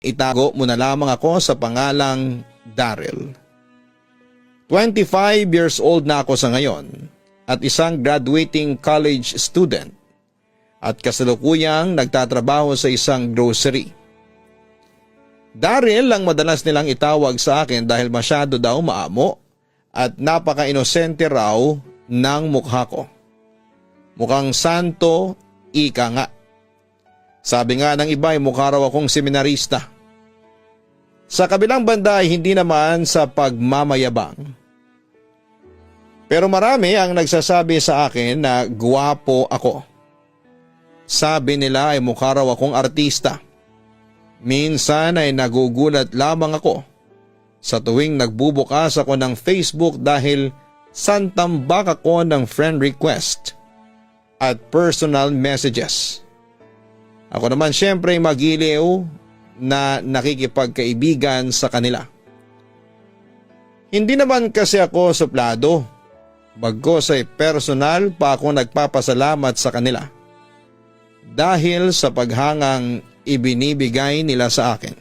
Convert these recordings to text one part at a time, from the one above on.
itago mo na lamang ako sa pangalang Daryl. 25 years old na ako sa ngayon at isang graduating college student at kasalukuyang nagtatrabaho sa isang grocery. Daryl ang madalas nilang itawag sa akin dahil masyado daw maamo at napaka-inosente raw ng mukha ko. Mukhang santo, ika nga. Sabi nga ng iba ay mukha raw akong seminarista. Sa kabilang banda ay hindi naman sa pagmamayabang. Pero marami ang nagsasabi sa akin na guwapo ako. Sabi nila ay mukha raw akong artista. Minsan ay nagugulat lamang ako sa tuwing nagbubukas ako ng Facebook dahil santambak ako ng friend request at personal messages. Ako naman syempre ay magiliw na nakikipagkaibigan sa kanila. Hindi naman kasi ako suplado, bagkus ay personal pa ako nagpapasalamat sa kanila dahil sa paghangang ibinibigay nila sa akin.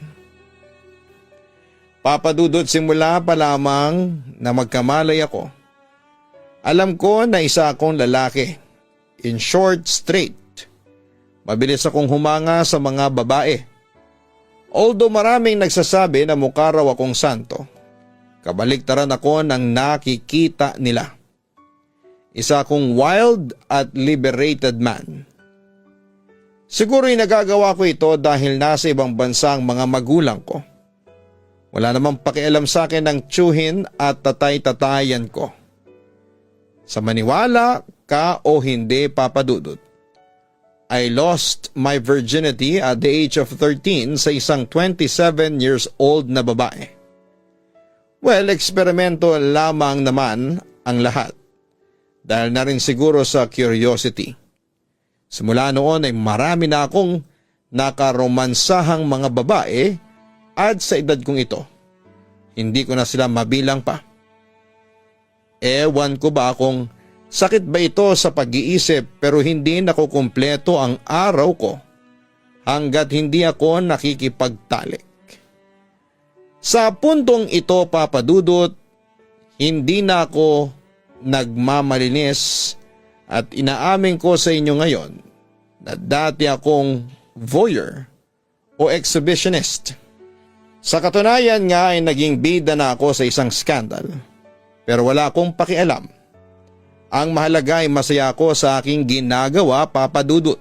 Papadudot simula pa lamang na magkamalay ako. Alam ko na isa akong lalaki. In short, straight. Mabilis akong humanga sa mga babae. Although maraming nagsasabi na mukha raw akong santo, kabaliktaran ako ng nakikita nila. Isa akong wild at liberated man. Siguro'y nagagawa ko ito dahil nasa ibang bansa ang mga magulang ko. Wala namang pakialam sa akin ng tsuhin at tatay-tatayan ko. Sa maniwala ka o hindi, papadudot, I lost my virginity at the age of 13 sa isang 27 years old na babae. Well, eksperimento lamang naman ang lahat. Dahil na rin siguro sa curiosity. Simula noon ay marami na akong nakaromansahang mga babae at sa edad kong ito, hindi ko na sila mabilang pa. Ewan ko ba kung sakit ba ito sa pag-iisip pero hindi nakukumpleto ang araw ko hanggat hindi ako nakikipagtalik. Sa puntong ito, papadudot, hindi na ako nagmamalinis at inaamin ko sa inyo ngayon na dati akong voyeur o exhibitionist. Sa katunayan nga ay naging bida na ako sa isang skandal pero wala akong pakialam. Ang mahalaga ay masaya ako sa aking ginagawa, papadudot.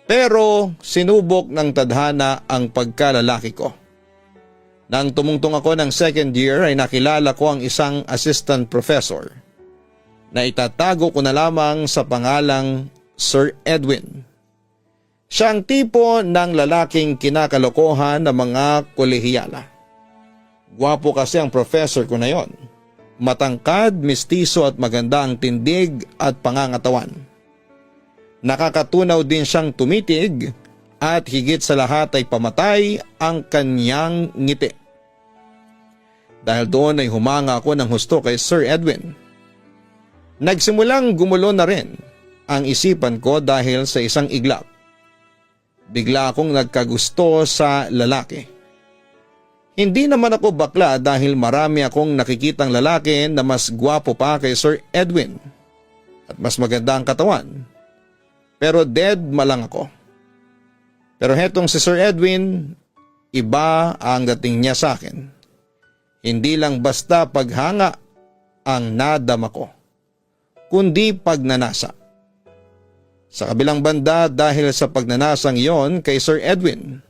Pero sinubok ng tadhana ang pagkalalaki ko. Nang tumungtong ako ng second year ay nakilala ko ang isang assistant professor na itatago ko na lamang sa pangalang Sir Edwin. Siya ang tipo ng lalaking kinakalokohan ng mga kolehiyala. Gwapo kasi ang professor ko na yon. Matangkad, mistiso at maganda ang tindig at pangangatawan. Nakakatunaw din siyang tumitig at higit sa lahat ay pamatay ang kanyang ngiti. Dahil doon ay humanga ako ng husto kay Sir Edwin. Nagsimulang gumulo na rin ang isipan ko dahil sa isang iglap. Bigla akong nagkagusto sa lalaki. Hindi naman ako bakla dahil marami akong nakikitang lalaki na mas gwapo pa kay Sir Edwin at mas maganda ang katawan. Pero dead malang ako. Pero hetong si Sir Edwin, iba ang dating niya sa akin. Hindi lang basta paghanga ang nadama ko, kundi pagnanasa. Sa kabilang banda dahil sa pagnanasang iyon kay Sir Edwin,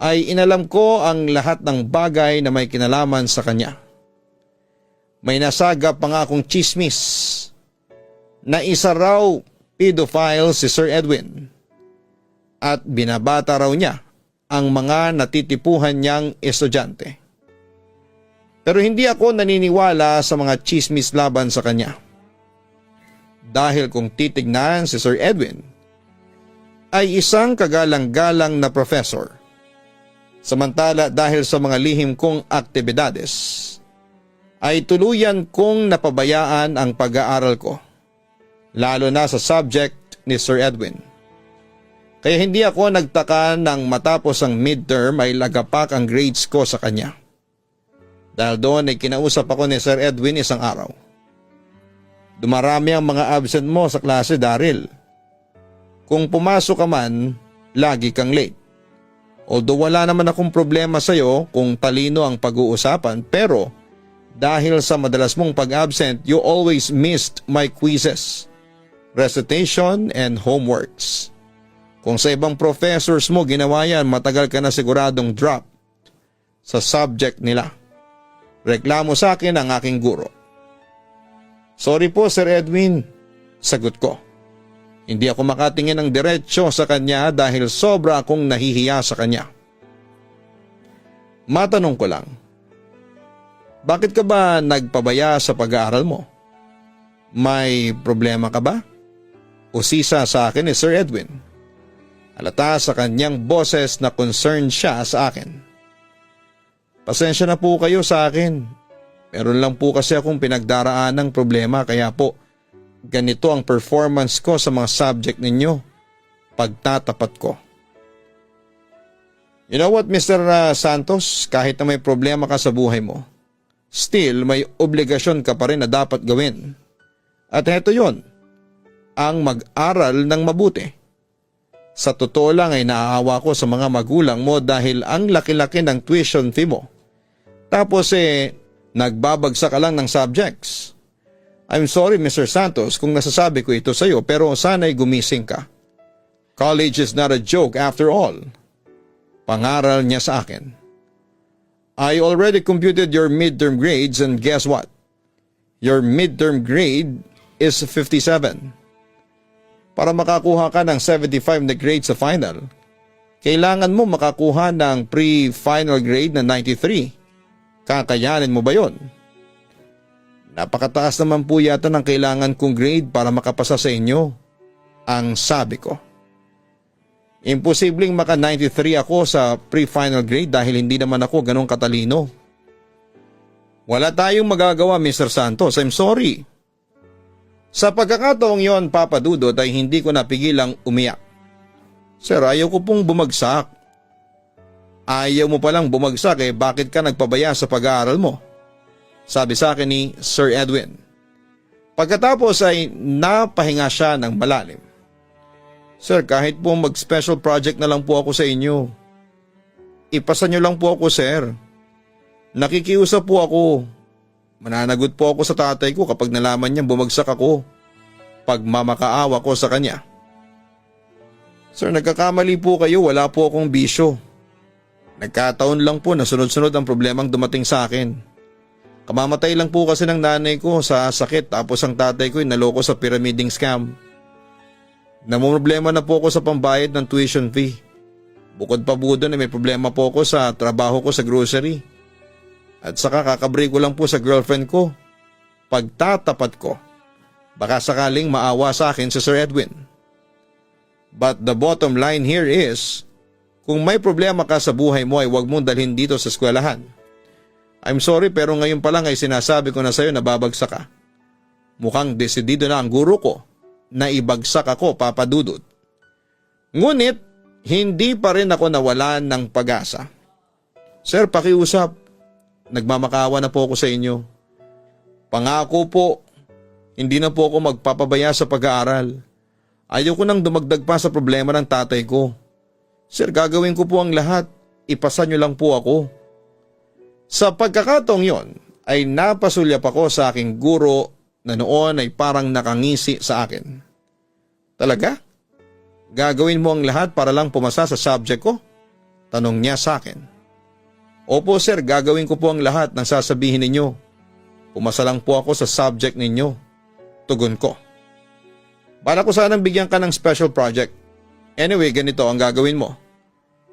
ay inalam ko ang lahat ng bagay na may kinalaman sa kanya. May nasaga pa nga akong chismis na isa raw pedophile si Sir Edwin at binabata raw niya ang mga natitipuhan niyang estudyante. Pero hindi ako naniniwala sa mga chismis laban sa kanya. Dahil kung titignan si Sir Edwin ay isang kagalang-galang na professor. Samantala dahil sa mga lihim kong aktibidades ay tuluyan kong napabayaan ang pag-aaral ko, lalo na sa subject ni Sir Edwin. Kaya hindi ako nagtaka nang matapos ang midterm ay lagapak ang grades ko sa kanya. Dahil doon ay kinausap ako ni Sir Edwin isang araw. Dumarami ang mga absent mo sa klase, Daryl. Kung pumasok ka man, lagi kang late. Although wala naman akong problema sa'yo kung talino ang pag-uusapan, pero dahil sa madalas mong pag-absent, you always missed my quizzes, recitation and homeworks. Kung sa ibang professors mo ginawa yan, matagal ka na siguradong drop sa subject nila. Reklamo sa akin ang aking guro. Sorry po, Sir Edwin, sagot ko. Hindi ako makatingin ng diretsyo sa kanya dahil sobra akong nahihiya sa kanya. Matanong ko lang, bakit ka ba nagpabaya sa pag-aaral mo? May problema ka ba? Usisa sa akin ni Sir Edwin. Halata sa kanyang boses na concerned siya sa akin. Pasensya na po kayo sa akin. Meron lang po kasi akong pinagdaraan ng problema kaya po ganito ang performance ko sa mga subject ninyo. Pagtatapat ko. You know what, Mr. Santos, kahit na may problema ka sa buhay mo, still may obligasyon ka pa rin na dapat gawin. At heto yon, ang mag-aral ng mabuti. Sa totoo lang ay naaawa ko sa mga magulang mo dahil ang laki-laki ng tuition fee mo. Tapos nagbabagsak ka lang ng subjects. I'm sorry, Mr. Santos, kung nasasabi ko ito sa iyo, pero sana'y gumising ka. College is not a joke after all. Pangaral niya sa akin. I already computed your midterm grades and guess what? Your midterm grade is 57. Para makakuha ka ng 75 na grade sa final, kailangan mo makakuha ng pre-final grade na 93. Kakayanin mo ba yon? Napakataas naman po yata ng kailangan kong grade para makapasa sa inyo, ang sabi ko. Imposibleng maka 93 ako sa pre-final grade dahil hindi naman ako ganong katalino. Wala tayong magagawa, Mr. Santos. I'm sorry. Sa pagkakataong yon, Papa Dudot, ay hindi ko napigilang umiyak. Sir, ayaw ko pong bumagsak. Ayaw mo palang bumagsak bakit ka nagpabaya sa pag-aaral mo? Sabi sa akin ni Sir Edwin. Pagkatapos ay napahinga siya ng malalim. Sir, kahit po mag-special project na lang po ako sa inyo. Ipasa niyo lang po ako, sir. Nakikiusap po ako. Mananagot po ako sa tatay ko kapag nalaman niyang bumagsak ako. Pagmamakaawa ko sa kanya. Sir, nagkakamali po kayo, wala po akong bisyo. Nagkataon lang po na sunod-sunod ang problemang dumating sa akin. Kamamatay lang po kasi ng nanay ko sa sakit tapos ang tatay ko ay naloko sa pyramiding scam. Namumroblema na po ako sa pambayad ng tuition fee. Bukod pa po doon may problema po ako sa trabaho ko sa grocery. At saka kakabreak ko lang po sa girlfriend ko. Pagtatapat ko. Baka sakaling maawa sa akin si Sir Edwin. But the bottom line here is, kung may problema ka sa buhay mo ay huwag mong dalhin dito sa eskwelahan. I'm sorry pero ngayon pa lang ay sinasabi ko na sa'yo na babagsak ka. Mukhang desidido na ang guro ko na ibagsak ako, Papa Dudut. Ngunit, hindi pa rin ako nawalan ng pag-asa. Sir, pakiusap. Nagmamakawa na po ako sa inyo. Pangako po, hindi na po ako magpapabaya sa pag-aaral. Ayaw ko nang dumagdag pa sa problema ng tatay ko. Sir, gagawin ko po ang lahat. Ipasa niyo lang po ako. Sa pagkakataong yon, ay napasulyap ako sa aking guro na noon ay parang nakangisi sa akin. Talaga? Gagawin mo ang lahat para lang pumasa sa subject ko? Tanong niya sa akin. Opo sir, gagawin ko po ang lahat ng sasabihin ninyo. Pumasa lang po ako sa subject ninyo. Tugon ko. Para ko sanang bigyan ka ng special project. Anyway, ganito ang gagawin mo.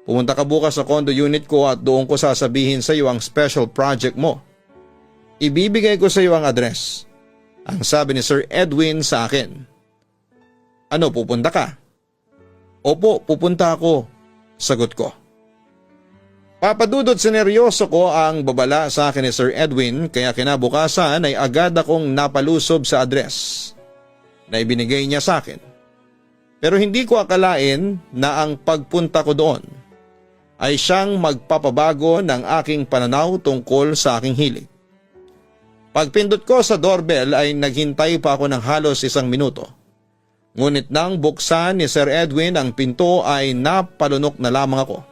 Pumunta ka bukas sa condo unit ko at doon ko sasabihin sa iyo ang special project mo. Ibibigay ko sa iyo ang address. Ang sabi ni Sir Edwin sa akin. Ano, pupunta ka? Opo, pupunta ako. Sagot ko. Papadudot sineryoso ko ang babala sa akin ni Sir Edwin kaya kinabukasan ay agad akong napalusob sa address na ibinigay niya sa akin. Pero hindi ko akalain na ang pagpunta ko doon ay siyang magpapabago ng aking pananaw tungkol sa aking hilig. Pagpindot ko sa doorbell ay naghintay pa ako ng halos 1 minuto. Ngunit nang buksan ni Sir Edwin ang pinto ay napalunok na lamang ako.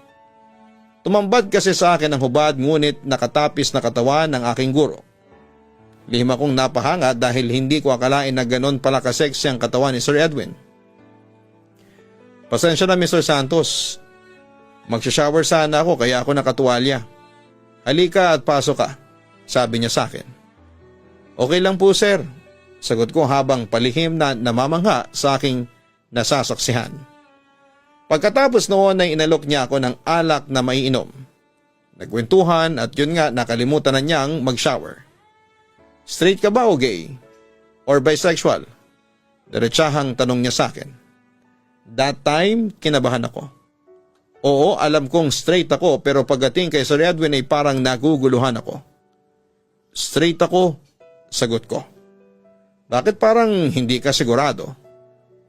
Tumambad kasi sa akin ang hubad ngunit nakatapis na katawan ng aking guro. Lihim akong napahanga dahil hindi ko akalain na ganon pala kaseksi ang katawan ni Sir Edwin. Pasensya na Mr. Santos. Magsha-shower sana ako kaya ako nakatuwalya. Halika at pasok ka, sabi niya sa akin. Okay lang po sir, sagot ko habang palihim na namamangha sa aking nasasaksihan. Pagkatapos noon ay inalok niya ako ng alak na maiinom. Nagkwentuhan at yun nga nakalimutan na niyang mag-shower. Straight ka ba o gay? Or bisexual? Diretsahang tanong niya sa akin. That time, kinabahan ako. Oo, alam kong straight ako pero pagdating kay Sir Edwin ay parang naguguluhan ako. Straight ako, sagot ko. Bakit parang hindi ka sigurado?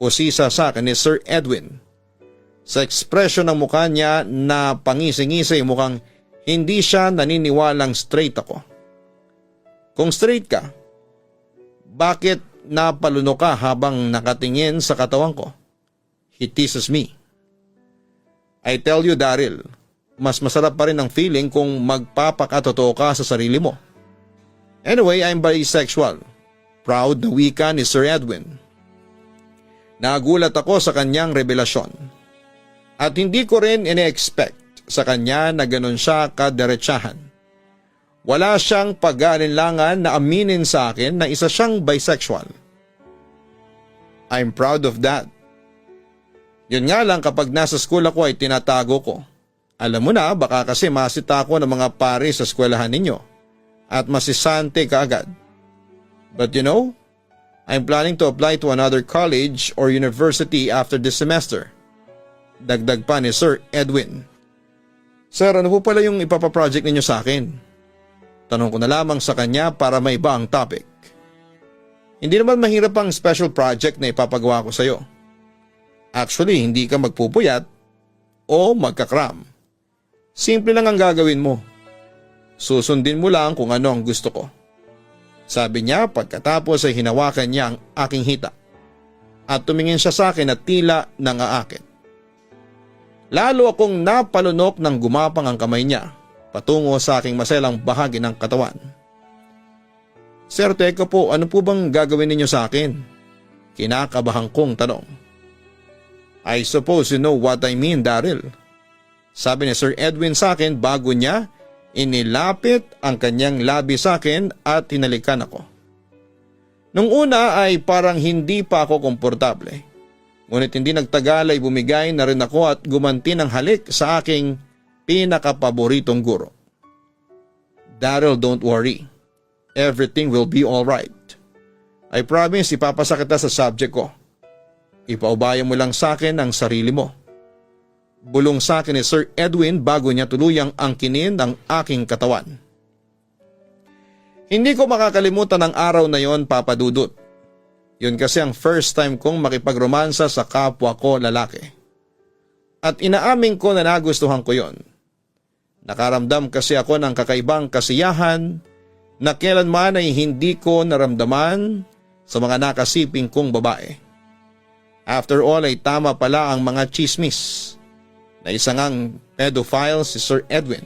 Usisa sa akin ni Sir Edwin. Sa ekspresyon ng mukha niya na pangising-isay mukhang hindi siya naniniwalang straight ako. Kung straight ka, bakit napaluno ka habang nakatingin sa katawan ko? He teases me. I tell you Daryl, mas masarap pa rin ang feeling kung magpapakatotoo ka sa sarili mo. Anyway, I'm bisexual. Proud na wika ni Sir Edwin. Nagulat ako sa kanyang revelasyon. At hindi ko rin ine-expect sa kanya na ganun siya kadiretsahan. Wala siyang pag-aalinlangan na aminin sa akin na isa siyang bisexual. I'm proud of that. Yun nga lang kapag nasa school ako ay tinatago ko. Alam mo na baka kasi masita ako ng mga pare sa eskwelahan ninyo. At masisante ka agad. But you know, I'm planning to apply to another college or university after this semester. Dagdag pa ni Sir Edwin. Sir, ano po pala yung ipapaproject ninyo sa akin? Tanong ko na lamang sa kanya para maiba ang topic. Hindi naman mahirap ang special project na ipapagawa ko sa iyo. Actually, hindi ka magpupuyat o magkakram. Simple lang ang gagawin mo. Susundin mo lang kung ano ang gusto ko. Sabi niya pagkatapos ay hinawakan niya ang aking hita. At tumingin siya sa akin at tila nangaakit. Lalo akong napalunok nang gumapang ang kamay niya patungo sa aking maselang bahagi ng katawan. Sir, teka po, ano po bang gagawin ninyo sa akin? Kinakabahan kong tanong. I suppose you know what I mean, Daryl. Sabi ni Sir Edwin sa akin bago niya inilapit ang kanyang labi sa akin at hinalikan ako. Nung una ay parang hindi pa ako komportable. Ngunit hindi nagtagal ay bumigay na rin ako at gumanti ng halik sa aking pinakapaboritong guro. Daryl, don't worry. Everything will be alright. I promise ipapasa kita sa subject ko. Ipaubaya mo lang sa akin ang sarili mo. Bulong sa akin ni Sir Edwin bago niya tuluyang angkinin ang aking katawan. Hindi ko makakalimutan ang araw na yon, Papa Dudut. Yun kasi ang first time kong makipagromansa sa kapwa ko lalaki. At inaamin ko na nagustuhan ko yon. Nakaramdam kasi ako ng kakaibang kasiyahan na kailanman ay hindi ko naramdaman sa mga nakasiping kong babae. After all ay tama pala ang mga chismis na isang ang pedophile si Sir Edwin.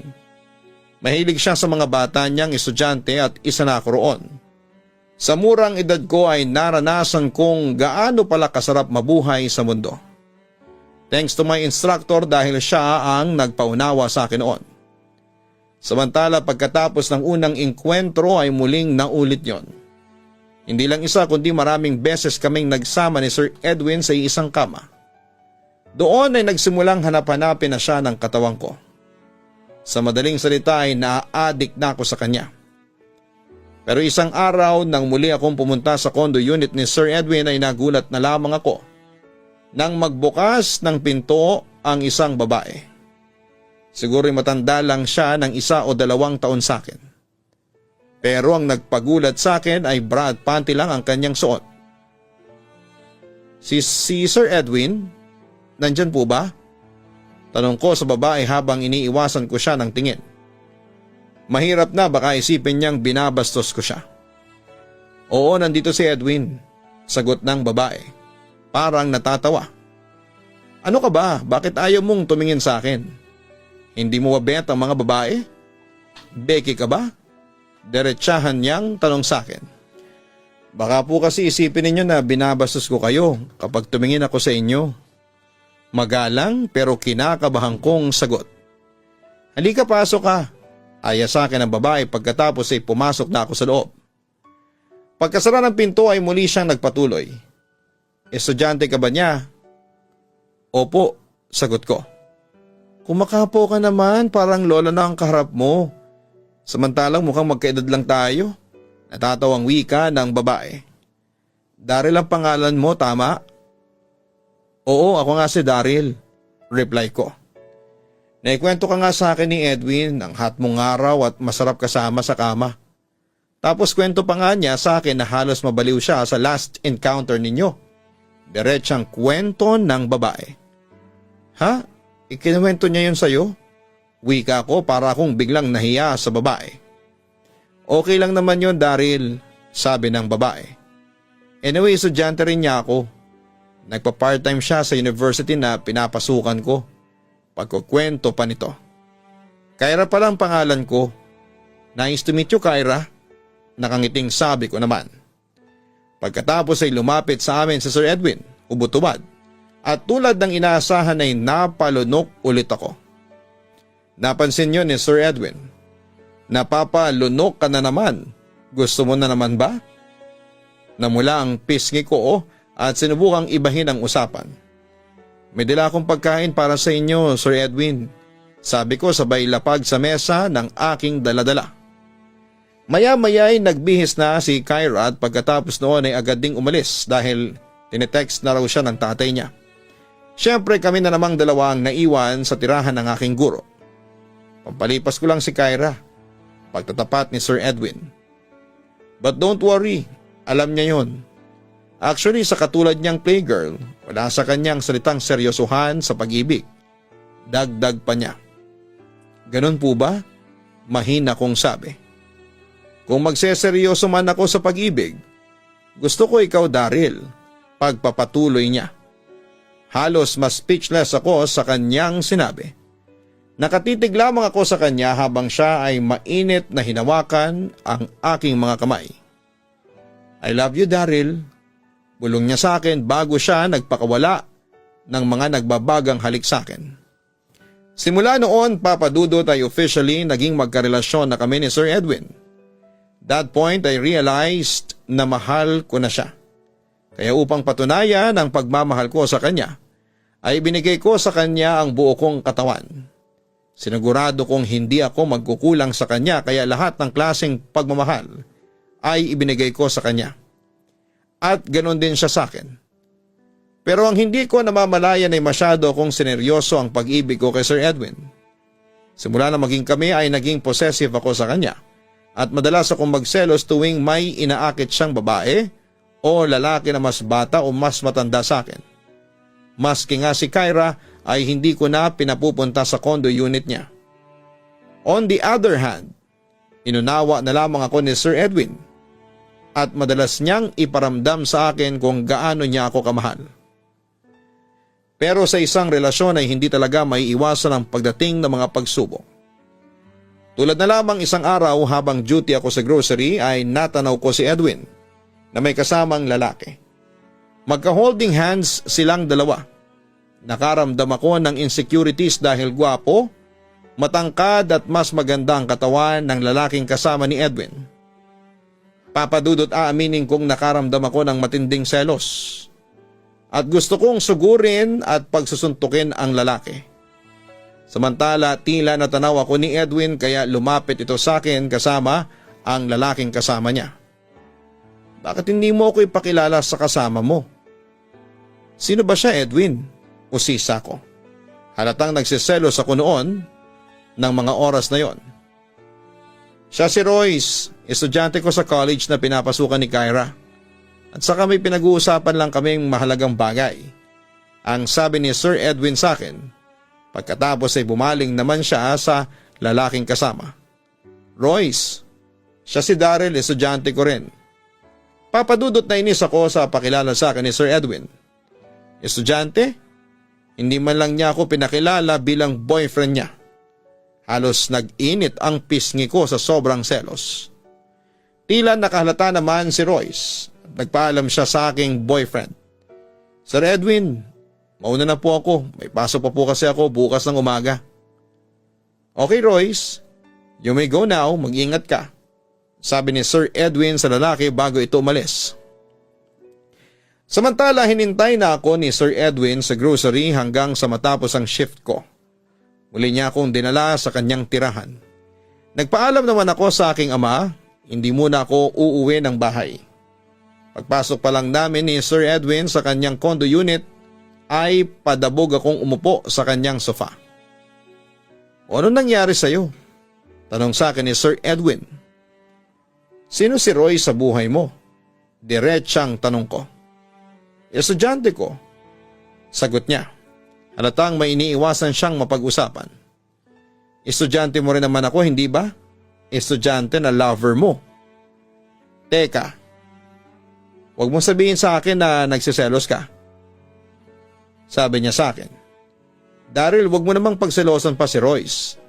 Mahilig siya sa mga bata niyang estudyante at isa na ako roon. Sa murang edad ko ay naranasan kong gaano pala kasarap mabuhay sa mundo. Thanks to my instructor dahil siya ang nagpaunawa sa akin noon. Samantala pagkatapos ng unang inkwentro ay muling naulit yon. Hindi lang isa kundi maraming beses kaming nagsama ni Sir Edwin sa isang kama. Doon ay nagsimulang hanap-hanapin na siya ng katawan ko. Sa madaling salita ay na-addict na ako sa kanya. Pero isang araw nang muli akong pumunta sa condo unit ni Sir Edwin ay nagulat na lamang ako nang magbukas ng pinto ang isang babae. Siguro'y matanda lang siya ng 1 o 2 taon sa akin. Pero ang nagpagulat sa akin ay bra at panty lang ang kanyang suot. Si Sir Edwin, nandyan po ba? Tanong ko sa babae habang iniiwasan ko siya ng tingin. Mahirap na baka isipin niyang binabastos ko siya. Oo, nandito si Edwin, sagot ng babae. Parang natatawa. Ano ka ba? Bakit ayaw mong tumingin sa akin? Hindi mo ba bet ang mga babae? Beki ka ba? Diretsahan niyang tanong sa akin. Baka po kasi isipin ninyo na binabastos ko kayo kapag tumingin ako sa inyo. Magalang pero kinakabahan kong sagot. Halika, pasok ka. Aya sa akin ang babae pagkatapos ay pumasok na ako sa loob. Pagkasara ng pinto ay muli siyang nagpatuloy. Estudyante ka ba niya? Opo, sagot ko. Kumakapo ka naman, parang lola na ang kaharap mo. Samantalang mukhang magkaedad lang tayo. Natatawang wika ng babae. Daryl ang pangalan mo, tama? Oo, ako nga si Daryl, reply ko. Naikwento ka nga sa akin ni Edwin ang hot mong araw at masarap kasama sa kama. Tapos kwento pa nga niya sa akin na halos mabaliw siya sa last encounter ninyo. Diretsang kwento ng babae. Ha? Ikinuwento niya yun sa'yo? Wika ko para akong biglang nahiya sa babae. Okay lang naman yun, Daryl, sabi ng babae. Anyway, estudyante rin niya ako. Nagpa-part-time siya sa university na pinapasukan ko. Pagkukwento pa nito. Kyra pala ang pangalan ko. Nice to meet you, Kyra. Nakangiting sabi ko naman. Pagkatapos ay lumapit sa amin si Sir Edwin, ubot-ubad. At tulad ng inaasahan ay napalunok ulit ako. Napansin niyo ni Sir Edwin. Napapalunok ka na naman. Gusto mo na naman ba? Namula ang pisngi ko at sinubukang ibahin ang usapan. May dala akong pagkain para sa inyo, Sir Edwin. Sabi ko sabay lapag sa mesa ng aking daladala. Maya-maya ay nagbihis na si Kyra at pagkatapos noon ay agad ding umalis dahil tinetext na raw siya ng tatay niya. Siyempre kami na namang dalawang naiwan sa tirahan ng aking guro. Pampalipas ko lang si Kyra. Pagtatapat ni Sir Edwin. But don't worry, alam niya yon. Actually sa katulad niyang playgirl, wala sa kanyang salitang seryosohan sa pag-ibig. Dagdag pa niya. Ganun po ba? Mahina kong sabi. Kung magseseryoso man ako sa pag-ibig, gusto ko ikaw, Daryl. Pagpapatuloy niya. Halos mas speechless ako sa kanyang sinabi. Nakatitig lamang ako sa kanya habang siya ay mainit na hinawakan ang aking mga kamay. I love you, Daryl. Bulong niya sa akin bago siya nagpakawala ng mga nagbabagang halik sa akin. Simula noon, Papa Dudut ay officially naging magkarelasyon na kami ni Sir Edwin. That point I realized na mahal ko na siya. Kaya upang patunayan ang pagmamahal ko sa kanya, ay binigay ko sa kanya ang buo kong katawan. Sinigurado kong hindi ako magkukulang sa kanya kaya lahat ng klaseng pagmamahal ay ibinigay ko sa kanya. At ganoon din siya sa akin. Pero ang hindi ko namamalayan ay masyado kong sineryoso ang pag-ibig ko kay Sir Edwin. Simula na maging kami ay naging possessive ako sa kanya at madalas akong magselos tuwing may inaakit siyang babae o lalaki na mas bata o mas matanda sa akin. Maski nga si Kyra ay hindi ko na pinapupunta sa condo unit niya. On the other hand, inunawa na lamang ako ni Sir Edwin at madalas niyang iparamdam sa akin kung gaano niya ako kamahal. Pero sa isang relasyon ay hindi talaga maiiwasan ang pagdating ng mga pagsubok. Tulad na lamang isang araw habang duty ako sa grocery ay natanaw ko si Edwin na may kasamang lalaki. Magka-holding hands silang dalawa. Nakaramdam ako ng insecurities dahil gwapo, matangkad at mas maganda ang katawan ng lalaking kasama ni Edwin. Papadudot aaminin kong nakaramdam ako ng matinding selos. At gusto kong sugurin at pagsusuntukin ang lalaki. Samantala tila natanaw ako ni Edwin kaya lumapit ito sa akin kasama ang lalaking kasama niya. Bakit hindi mo ako ipakilala sa kasama mo? Sino ba siya, Edwin? Usisa ko. Halatang nagsiselos ako noon ng mga oras na yon. Siya si Royce, estudyante ko sa college na pinapasukan ni Kyra. At saka may pinag-uusapan lang kaming mahalagang bagay. Ang sabi ni Sir Edwin sa akin, pagkatapos ay bumaling naman siya sa lalaking kasama. Royce, siya si Daryl, estudyante ko rin. Papadudot na inis ako sa pakilala sa akin ni Sir Edwin. Estudyante? Hindi man lang niya ako pinakilala bilang boyfriend niya. Halos nag-init ang pisngi ko sa sobrang selos. Tila nakahalata naman si Royce. Nagpaalam siya sa aking boyfriend. Sir Edwin, mauna na po ako. May pasok pa po kasi ako bukas ng umaga. Okay Royce, you may go now, mag-ingat ka. Sabi ni Sir Edwin sa lalaki bago ito umalis. Samantala hinintay na ako ni Sir Edwin sa grocery hanggang sa matapos ang shift ko. Muli niya akong dinala sa kanyang tirahan. Nagpaalam naman ako sa aking ama, hindi muna ako uuwi ng bahay. Pagpasok pa lang namin ni Sir Edwin sa kanyang condo unit ay padabog akong umupo sa kanyang sofa. Ano nangyari sa'yo? Tanong sa akin ni Sir Edwin. Sino si Roy sa buhay mo? Diretsang tanong ko. Estudyante ko. Sagot niya. Halatang may iniiwasan siyang mapag-usapan. Estudyante mo rin naman ako, hindi ba? Estudyante na lover mo. Teka. Huwag mo sabihin sa akin na nagsiselos ka. Sabi niya sa akin. Daryl, huwag mo namang pagselosan pa si Royce.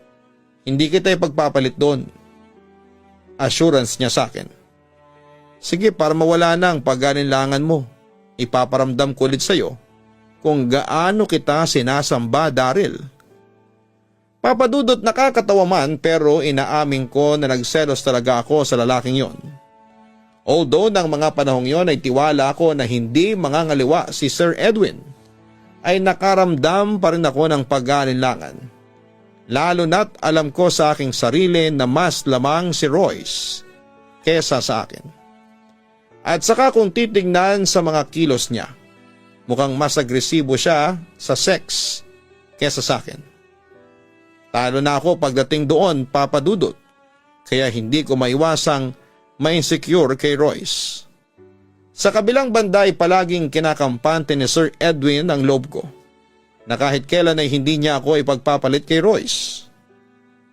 Hindi kita ipagpapalit doon. Assurance niya sa akin. Sige, para mawala na ang pag-alinlangan mo. Ipaparamdam ko ulit sa'yo kung gaano kita sinasamba, Daryl. Papadudot nakakatawa man pero inaamin ko na nagselos talaga ako sa lalaking yon. Although ng mga panahong yon ay tiwala ako na hindi mangangaliwa si Sir Edwin, ay nakaramdam pa rin ako ng pag-aalinlangan. Lalo na't alam ko sa aking sarili na mas lamang si Royce kesa sa akin. At saka kung titignan sa mga kilos niya, mukhang mas agresibo siya sa sex kesa sa akin. Talo na ako pagdating doon, papadudot, kaya hindi ko maiwasang ma-insecure kay Royce. Sa kabilang banda ay palaging kinakampante ni Sir Edwin ang loob ko na kahit kailan ay hindi niya ako ipagpapalit kay Royce.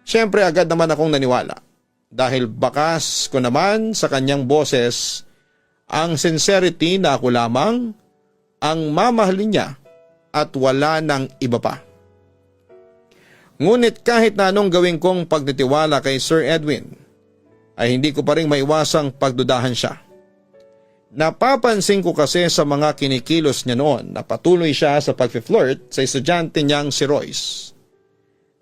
Siyempre agad naman akong naniwala dahil bakas ko naman sa kanyang boses ang sincerity na ako lamang ang mamahalin niya at wala nang iba pa. Ngunit kahit na anong gawin kong pagtitiwala kay Sir Edwin, ay hindi ko pa rin maiwasang pagdudahan siya. Napapansin ko kasi sa mga kinikilos niya noon na patuloy siya sa pag-flirt sa estudyante niyang si Royce.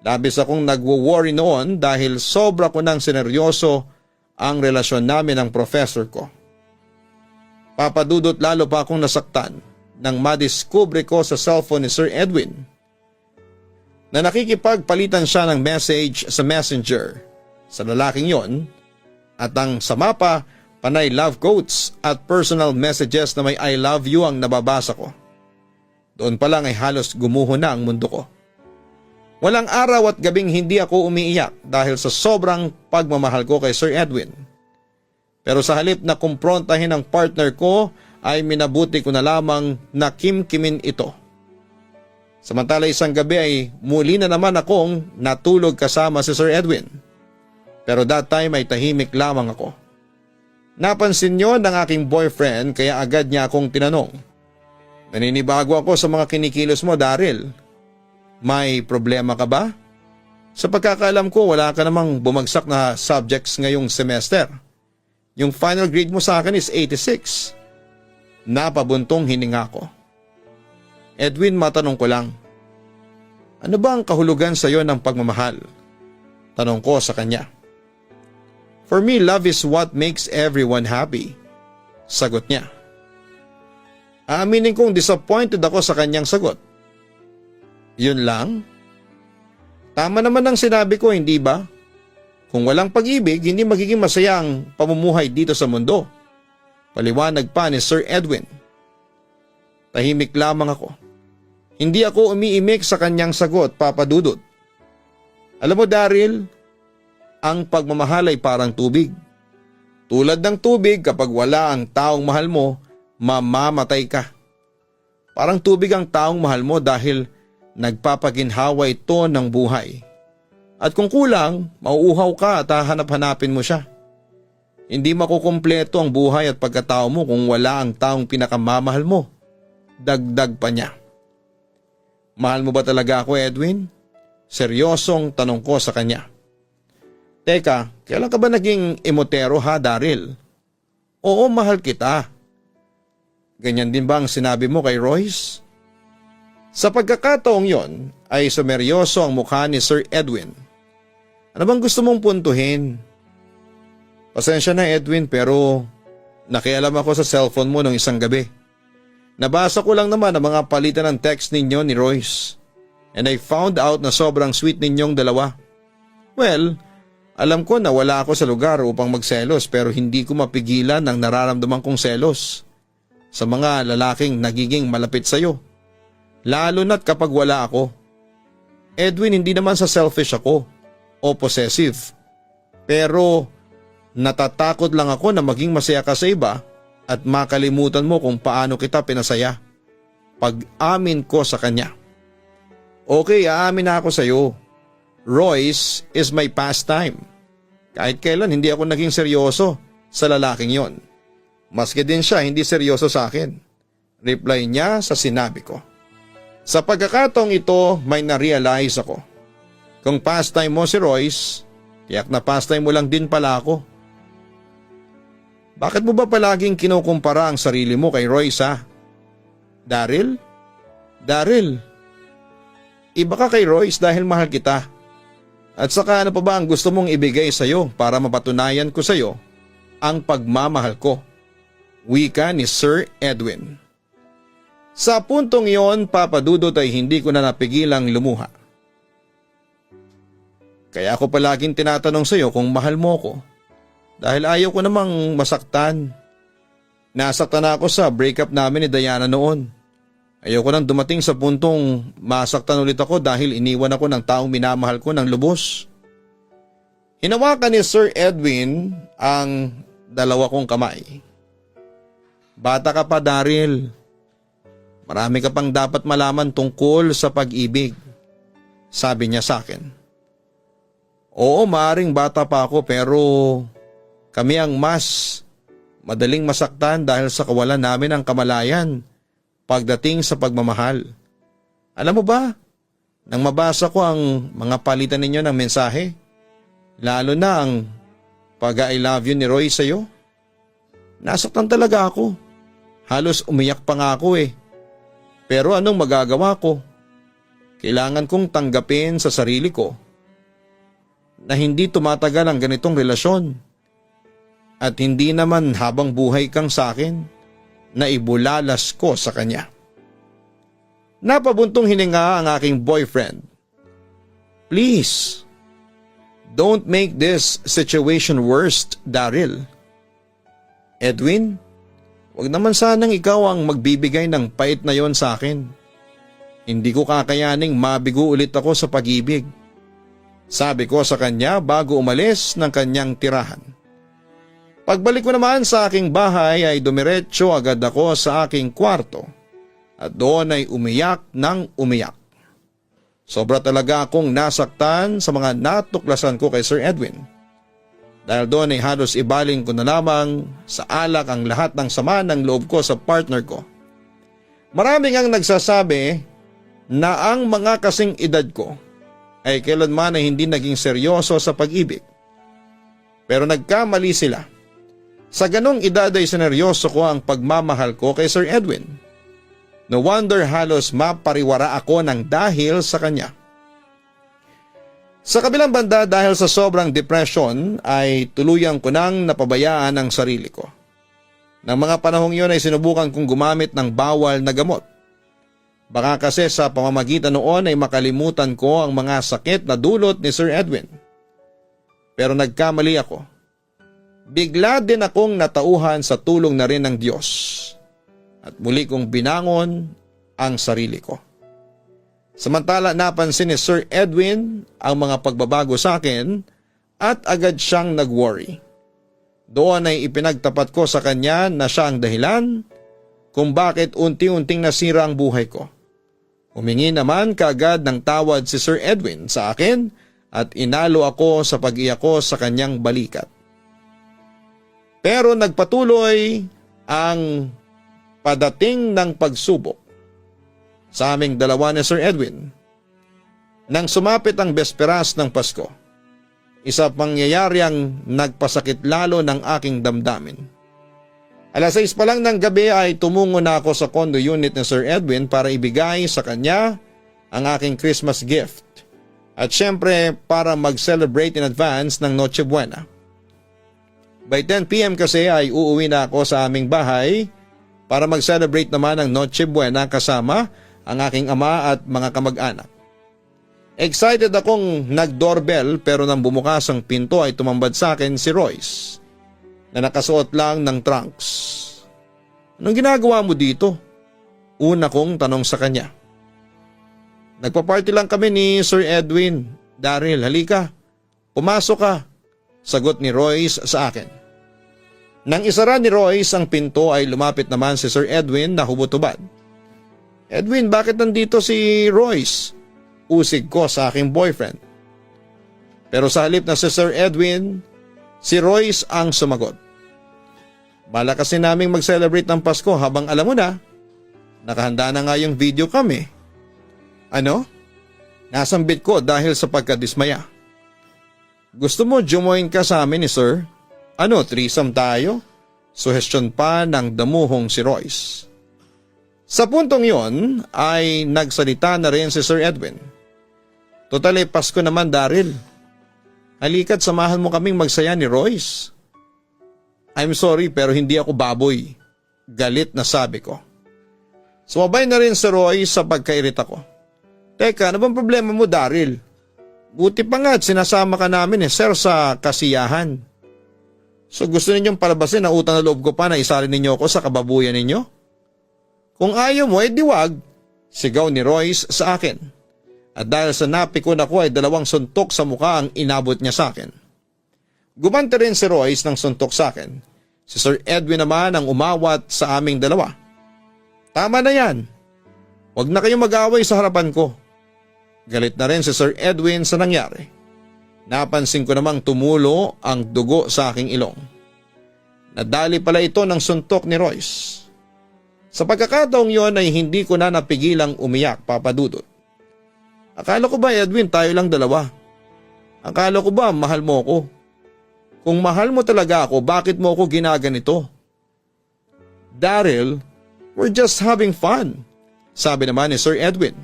Labis akong nagwo-worry noon dahil sobra ko nang sineryoso ang relasyon namin ng professor ko. Papadudot lalo pa akong nasaktan nang madiskubre ko sa cellphone ni Sir Edwin na nakikipagpalitan siya ng message sa messenger sa lalaking yon. At ang sama pa, panay love quotes at personal messages na may I love you ang nababasa ko. Doon pa lang ay halos gumuho na ang mundo ko. Walang araw at gabing hindi ako umiiyak dahil sa sobrang pagmamahal ko kay Sir Edwin. Pero sa halip na kumprontahin ang partner ko ay minabuti ko na lamang na kimkimin ito. Samantala isang gabi ay muli na naman akong natulog kasama si Sir Edwin. Pero that time ay tahimik lamang ako. Napansin niyo ng aking boyfriend kaya agad niya akong tinanong. Naninibago ako sa mga kinikilos mo, Daryl. May problema ka ba? Sa pagkakaalam ko wala ka namang bumagsak na subjects ngayong semester. Yung final grade mo sa akin is 86. Napabuntong hininga ko. Edwin, matanong ko lang. Ano ba ang kahulugan sa iyo ng pagmamahal? Tanong ko sa kanya. For me, love is what makes everyone happy. Sagot niya. Aaminin kong disappointed ako sa kanyang sagot. Yun lang? Tama naman ang sinabi ko, hindi ba? Kung walang pag-ibig, hindi magiging masaya ang pamumuhay dito sa mundo. Paliwanag pa ni Sir Edwin. Tahimik lamang ako. Hindi ako umiimik sa kanyang sagot, papadudot. Alam mo, Daryl, ang pagmamahal ay parang tubig. Tulad ng tubig, kapag wala ang taong mahal mo, mamamatay ka. Parang tubig ang taong mahal mo dahil nagpapaginhawa ito ng buhay. At kung kulang, mauuhaw ka at hahanap-hanapin mo siya. Hindi makukumpleto ang buhay at pagkatao mo kung wala ang taong pinakamamahal mo. Dagdag pa niya. Mahal mo ba talaga ako, Edwin? Seryosong tanong ko sa kanya. Teka, kailan ka ba naging emotero ha, Daryl? Oo, mahal kita. Ganyan din ba ang sinabi mo kay Royce? Sa pagkakataong yon ay sumeryoso ang mukha ni Sir Edwin. Ano bang gusto mong puntuhin? Pasensya na, Edwin, pero nakialam ako sa cellphone mo nung isang gabi. Nabasa ko lang naman ang mga palitan ng text ninyo ni Royce. And I found out na sobrang sweet ninyong dalawa. Well, alam ko na wala ako sa lugar upang magselos pero hindi ko mapigilan ang nararamdaman kong selos sa mga lalaking nagiging malapit sa'yo. Lalo na't kapag wala ako. Edwin, hindi naman sa selfish ako o possessive. Pero natatakot lang ako na maging masaya ka sa iba at makalimutan mo kung paano kita pinasaya. Pag-amin ko sa kanya. Okay, aamin na ako sa iyo. Royce is my pastime. Kahit kailan hindi ako naging seryoso sa lalaking yon. Maski din siya hindi seryoso sa akin. Reply niya sa sinabi ko. Sa pagkakataong ito may na-realize ako. Kung pastime mo si Royce, tiyak na pastime mo lang din pala ako. Bakit mo ba palaging kinukumpara ang sarili mo kay Royce ha? Daryl? Daryl, iba ka kay Royce dahil mahal kita. At saka ano pa ba ang gusto mong ibigay sa'yo para mapatunayan ko sa'yo ang pagmamahal ko? Wika ni Sir Edwin. Sa puntong iyon, Papa Dudut, ay hindi ko na napigilang lumuha. Kaya ako palaging tinatanong sa'yo kung mahal mo ko. Dahil ayaw ko namang masaktan. Nasaktan ako sa breakup namin ni Diana noon. Ayaw ko nang dumating sa puntong masaktan ulit ako dahil iniwan ako ng taong minamahal ko ng lubos. Hinawakan ni Sir Edwin ang dalawa kong kamay. Bata ka pa, Daryl. Marami ka pang dapat malaman tungkol sa pag-ibig. Sabi niya sa akin. Oo, maaring bata pa ako pero kami ang mas madaling masaktan dahil sa kawalan namin ng kamalayan pagdating sa pagmamahal. Alam mo ba, nang mabasa ko ang mga palitan ninyo ng mensahe, lalo na ang pag-I love you ni Roy sa'yo, nasaktan talaga ako. Halos umiyak pa nga ako eh. Pero anong magagawa ko? Kailangan kong tanggapin sa sarili ko na hindi tumatagal ang ganitong relasyon. At hindi naman habang buhay kang sa akin na ibulalas ko sa kanya. Napabuntong hininga ang aking boyfriend. Please, don't make this situation worse, Daryl. Edwin, wag naman sanang ikaw ang magbibigay ng pait na yon sa akin. Hindi ko kakayaning mabigo ulit ako sa pag-ibig. Sabi ko sa kanya bago umalis ng kanyang tirahan. Pagbalik ko naman sa aking bahay ay dumiretso agad ako sa aking kwarto at doon ay umiyak ng umiyak. Sobra talaga akong nasaktan sa mga natuklasan ko kay Sir Edwin. Dahil doon ay halos ibaling ko na lamang sa alak ang lahat ng sama ng loob ko sa partner ko. Maraming ang nagsasabi na ang mga kasing edad ko ay kailanman ay hindi naging seryoso sa pag-ibig. Pero nagkamali sila. Sa ganong edad ay sineryoso ko ang pagmamahal ko kay Sir Edwin. No wonder halos mapariwara ako ng dahil sa kanya. Sa kabilang banda dahil sa sobrang depression ay tuluyang ko nang napabayaan ang sarili ko. Nang mga panahong yun ay sinubukan kong gumamit ng bawal na gamot. Baka kasi sa pamamagitan noon ay makalimutan ko ang mga sakit na dulot ni Sir Edwin. Pero nagkamali ako. Bigla din akong natauhan sa tulong na rin ng Diyos at muli kong binangon ang sarili ko. Samantala napansin ni Sir Edwin ang mga pagbabago sa akin at agad siyang nag-worry. Doon ay ipinagtapat ko sa kanya na siya ang dahilan kung bakit unti-unting nasira ang buhay ko. Humingi naman kaagad ng tawad si Sir Edwin sa akin at inalo ako sa pag-iyak ko sa kanyang balikat. Pero nagpatuloy ang padating ng pagsubok sa aming dalawa ni Sir Edwin. Nang sumapit ang besperas ng Pasko, isa pangyayari ang nagpasakit lalo ng aking damdamin. Alas 6 pa lang ng gabi ay tumungo na ako sa condo unit ni Sir Edwin para ibigay sa kanya ang aking Christmas gift at syempre para mag-celebrate in advance ng Noche Buena. By 10 PM kasi ay uuwi na ako sa aming bahay para mag-celebrate naman ng Noche Buena kasama ang aking ama at mga kamag-anak. Excited akong nag-doorbell pero nang bumukas ang pinto ay tumambad sa akin si Royce na nakasuot lang ng trunks. Anong ginagawa mo dito? Una kong tanong sa kanya. Nagpa-party lang kami ni Sir Edwin. Daryl, halika. Pumasok ka. Sagot ni Royce sa akin. Nang isara ni Royce ang pinto ay lumapit naman si Sir Edwin na hubot-hubad. Edwin, bakit nandito si Royce? Usig ko sa aking boyfriend. Pero sa halip na si Sir Edwin, si Royce ang sumagot. Bala kasi naming mag-celebrate ng Pasko habang alam mo na, nakahanda na nga yung video kami. Ano? Nasambit ko dahil sa pagkadismaya. Gusto mo jumoin ka sa amin ni Sir? Ano, threesome tayo? Suhestyon pa ng damuhong si Royce. Sa puntong yon ay nagsalita na rin si Sir Edwin. Total Pasko naman Daryl. Halika't samahan mo kaming magsaya ni Royce. I'm sorry pero hindi ako baboy. Galit na sabi ko. Sumabay na rin si Royce sa pagkairita ko. Teka, ano bang problema mo Daryl? Buti pa nga at sinasama ka namin sir sa kasiyahan. So gusto ninyong palabasin na utang na loob ko pa na isali ninyo ako sa kababuyan ninyo? Kung ayaw mo di wag, sigaw ni Royce sa akin. At dahil sa napikon ako ay 2 suntok sa mukha ang inabot niya sa akin. Gumante rin si Royce ng suntok sa akin. Si Sir Edwin naman ang umawat sa aming dalawa. Tama na yan. Huwag na kayong mag-away sa harapan ko. Galit na rin si Sir Edwin sa nangyari. Napansin ko namang tumulo ang dugo sa aking ilong. Nadali pala ito ng suntok ni Royce. Sa pagkakataong yon ay hindi ko na napigilang umiyak, Papa Dudut. Akala ko ba Edwin tayo lang dalawa? Akala ko ba mahal mo ako? Kung mahal mo talaga ako, bakit mo ako ginaganito? Daryl, we're just having fun, sabi naman ni Sir Edwin.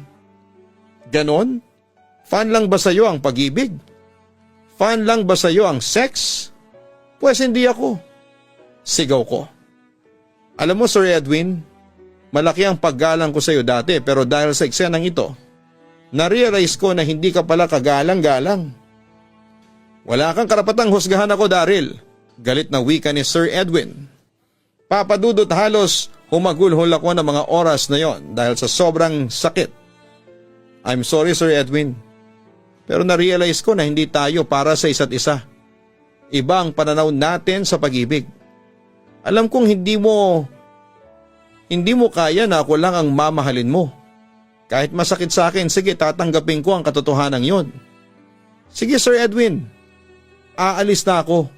Ganon? Fun lang ba sa'yo ang pag-ibig? Fun lang ba sa'yo ang sex? Pues hindi ako. Sigaw ko. Alam mo Sir Edwin, malaki ang paggalang ko sa'yo dati pero dahil sa eksenang ito, na-realize ko na hindi ka pala kagalang-galang. Wala kang karapatang husgahan ako Daryl, galit na wika ni Sir Edwin. Papadudot halos humagulhol ako ng mga oras na yon dahil sa sobrang sakit. I'm sorry Sir Edwin, pero na-realize ko na hindi tayo para sa isa't isa. Iba ang pananaw natin sa pag-ibig. Alam kong hindi mo kaya na ako lang ang mamahalin mo. Kahit masakit sa akin, sige tatanggapin ko ang katotohanan yon. Sige Sir Edwin, aalis na ako.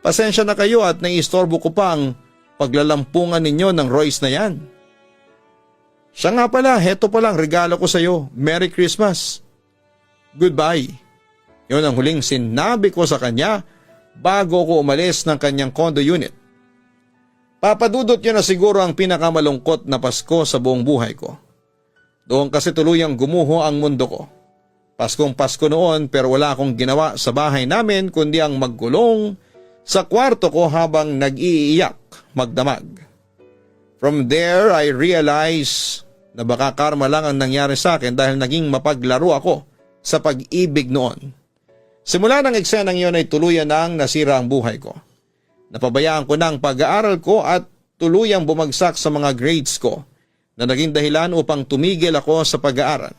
Pasensya na kayo at naiistorbo ko pa ang paglalampungan ninyo ng Royce na yan. Siya nga pala, heto palang regalo ko sa iyo. Merry Christmas. Goodbye. Yun ang huling sinabi ko sa kanya bago ko umalis ng kanyang condo unit. Papadudot yun na siguro ang pinakamalungkot na Pasko sa buong buhay ko. Doon kasi tuluyang gumuho ang mundo ko. Paskong Pasko noon pero wala akong ginawa sa bahay namin kundi ang maggulong sa kwarto ko habang nag-iiyak magdamag. From there I realized na baka karma lang ang nangyari sa akin dahil naging mapaglaro ako sa pag-ibig noon. Simula ng eksenang yon ay tuluyan nang nasira ang buhay ko. Napabayaan ko ng pag-aaral ko at tuluyang bumagsak sa mga grades ko na naging dahilan upang tumigil ako sa pag-aaral.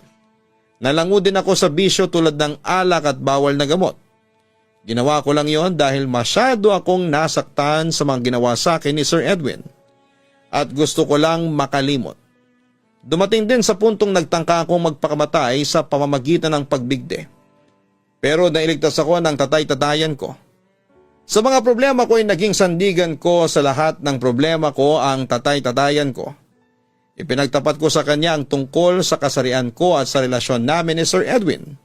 Nalango din ako sa bisyo tulad ng alak at bawal na gamot. Ginawa ko lang yon dahil masyado akong nasaktan sa mga ginawa sa akin ni Sir Edwin. at gusto ko lang makalimot. Dumating din sa puntong nagtangka akong magpakamatay sa pamamagitan ng pagbigde. Pero nailigtas ako ng tatay-tatayan ko. Sa mga problema ko ay naging sandigan ko sa lahat ng problema ko ang tatay-tatayan ko. Ipinagtapat ko sa kanya ang tungkol sa kasarian ko at sa relasyon namin ni Sir Edwin.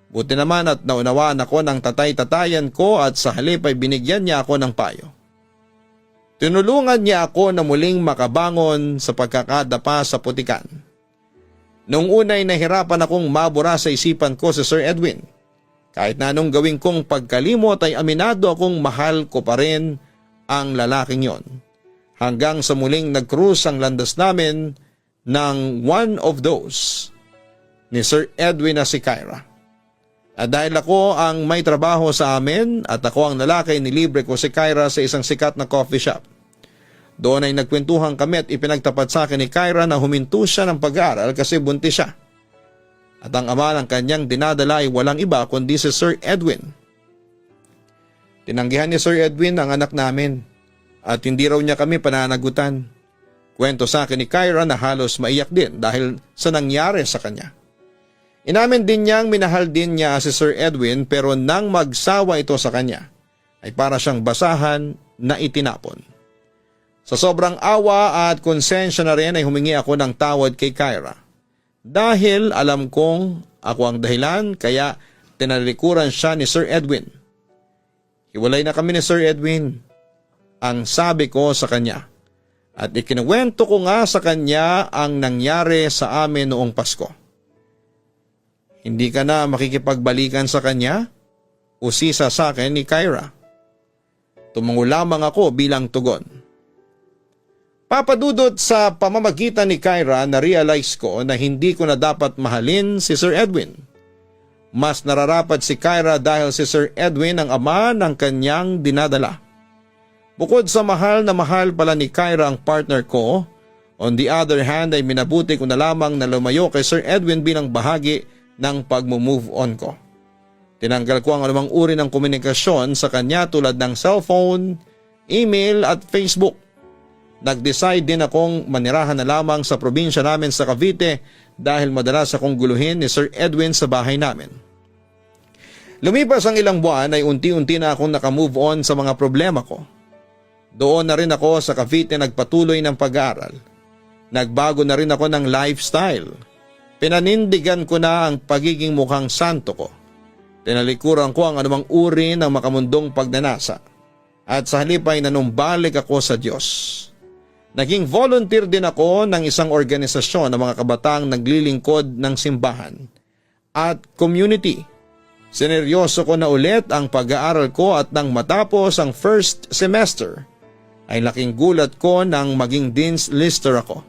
Buti naman at naunawaan ako ng tatay-tatayan ko at sa halip ay binigyan niya ako ng payo. Tinulungan niya ako na muling makabangon sa pagkakadapa sa putikan. Noong unay nahirapan akong mabura sa isipan ko si Sir Edwin. Kahit na anong gawin kong pagkalimot ay aminado akong mahal ko pa rin ang lalaking yon. Hanggang sa muling nag-cruise ang landas namin ng one of those ni Sir Edwin na si Kyra. At dahil ako ang may trabaho sa amin at ako ang lalaki, nilibre ko si Kyra sa isang sikat na coffee shop. Doon ay nagkwentuhan kami at ipinagtapat sa akin ni Kyra na huminto siya ng pag-aaral kasi buntis siya. At ang ama ng kanyang dinadala ay walang iba kundi si Sir Edwin. Tinanggihan ni Sir Edwin ang anak namin at hindi raw niya kami pananagutan. Kwento sa akin ni Kyra na halos maiyak din dahil sa nangyari sa kanya. Inamin din niyang minahal din niya si Sir Edwin pero nang magsawa ito sa kanya ay para siyang basahan na itinapon. Sa sobrang awa at konsensya na rin ay humingi ako ng tawad kay Kyra. Dahil alam kong ako ang dahilan kaya tinalikuran siya ni Sir Edwin. Hiwalay na kami ni Sir Edwin, ang sabi ko sa kanya. At ikinuwento ko nga sa kanya ang nangyari sa amin noong Pasko. Hindi ka na makikipagbalikan sa kanya? Usisa sa akin ni Kyra. Tumango lamang ako bilang tugon. Papadudot sa pamamagitan ni Kyra na-realize ko na hindi ko na dapat mahalin si Sir Edwin. Mas nararapat si Kyra dahil si Sir Edwin ang ama ng kanyang dinadala. Bukod sa mahal na mahal pala ni Kyra ang partner ko, on the other hand ay minabuti ko na lamang na lumayo kay Sir Edwin bilang bahagi ng pag-move on ko. Tinanggal ko ang anumang uri ng komunikasyon sa kanya tulad ng cellphone, email at Facebook. Nag-decide din akong manirahan na lamang sa probinsya namin sa Cavite dahil madalas akong guluhin ni Sir Edwin sa bahay namin. Lumipas ang ilang buwan ay unti-unti na akong nakamove on sa mga problema ko. Doon na rin ako sa Cavite nagpatuloy ng pag-aaral. Nagbago na rin ako ng lifestyle. Pinanindigan ko na ang pagiging mukhang santo ko. Tinalikuran ko ang anumang uri ng makamundong pagnanasa. At sa halip ay nanumbalik ako sa Diyos. Naging volunteer din ako ng isang organisasyon ng mga kabataang naglilingkod ng simbahan at community. Sineryoso ko na ulit ang pag-aaral ko at nang matapos ang first semester ay laking gulat ko nang maging Dean's Lister ako.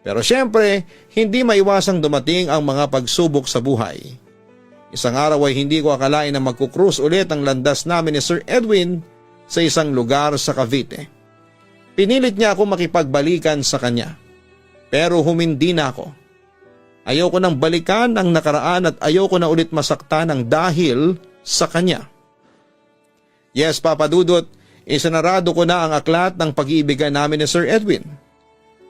Pero syempre, hindi maiwasang dumating ang mga pagsubok sa buhay. Isang araw ay hindi ko akalain na magkukrus ulit ang landas namin ni Sir Edwin sa isang lugar sa Cavite. Pinilit niya ako makipagbalikan sa kanya. Pero humindi na ako. Ayoko nang balikan ang nakaraan at ayoko na ulit masaktan ng dahil sa kanya. Yes, Papa Dudut, isinarado ko na ang aklat ng pag-iibigan namin ni Sir Edwin.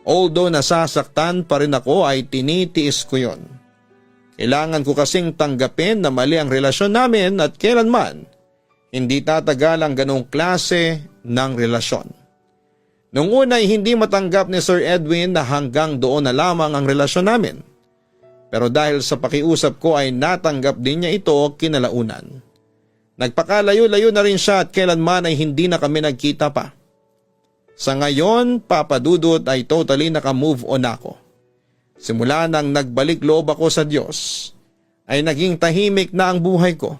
Although nasasaktan pa rin ako ay tinitiis ko yon. Kailangan ko kasing tanggapin na mali ang relasyon namin at kailanman hindi tatagal ang ganong klase ng relasyon. Noong una ay hindi matanggap ni Sir Edwin na hanggang doon na lamang ang relasyon namin. Pero dahil sa pakiusap ko ay natanggap din niya ito kinalaunan. Nagpakalayo-layo na rin siya at kailanman ay hindi na kami nagkita pa. Sa ngayon, Papa Dudut ay totally naka-move on ako. Simula nang nagbalik loob ako sa Diyos, ay naging tahimik na ang buhay ko.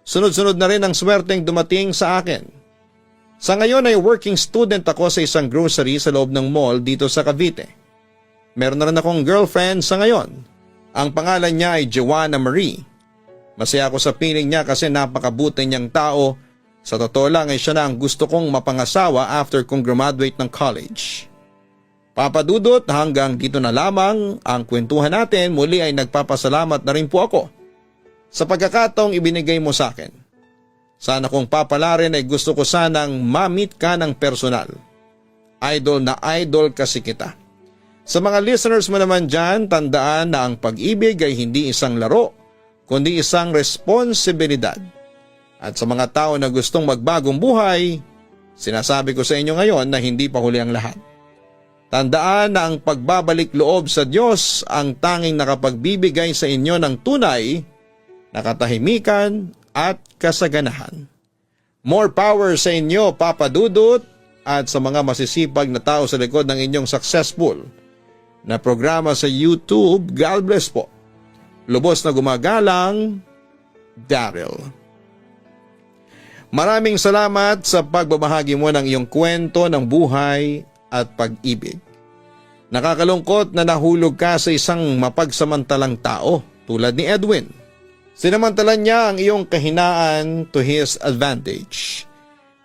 Sunod-sunod na rin ang swerteng dumating sa akin. Sa ngayon ay working student ako sa isang grocery sa loob ng mall dito sa Cavite. Meron na rin akong girlfriend sa ngayon. Ang pangalan niya ay Joanna Marie. Masaya ako sa piling niya kasi napakabuti niyang tao. Sa totoo lang ay siya na ang gusto kong mapangasawa after kong graduate ng college. Papa Dudut, hanggang dito na lamang ang kwentuhan natin. Muli ay nagpapasalamat na rin po ako sa pagkakataong ibinigay mo sa akin. Sana kung papalarin ay gusto ko sanang ma-meet ka ng personal. idol kasi kita. Sa mga listeners mo naman dyan, tandaan na ang pag-ibig ay hindi isang laro, kundi isang responsibilidad. At sa mga tao na gustong magbagong buhay, sinasabi ko sa inyo ngayon na hindi pa huli ang lahat. Tandaan na ang pagbabalik loob sa Diyos ang tanging nakapagbibigay sa inyo ng tunay na katahimikan at kasaganahan. More power sa inyo, Papa Dudut, at sa mga masisipag na tao sa likod ng inyong successful na programa sa YouTube. God bless po. Lubos na gumagalang, Daryl. Maraming salamat sa pagbabahagi mo ng iyong kwento ng buhay at pag-ibig. Nakakalungkot na nahulog ka sa isang mapagsamantalang tao tulad ni Edwin. Sinamantala niya ang iyong kahinaan to his advantage.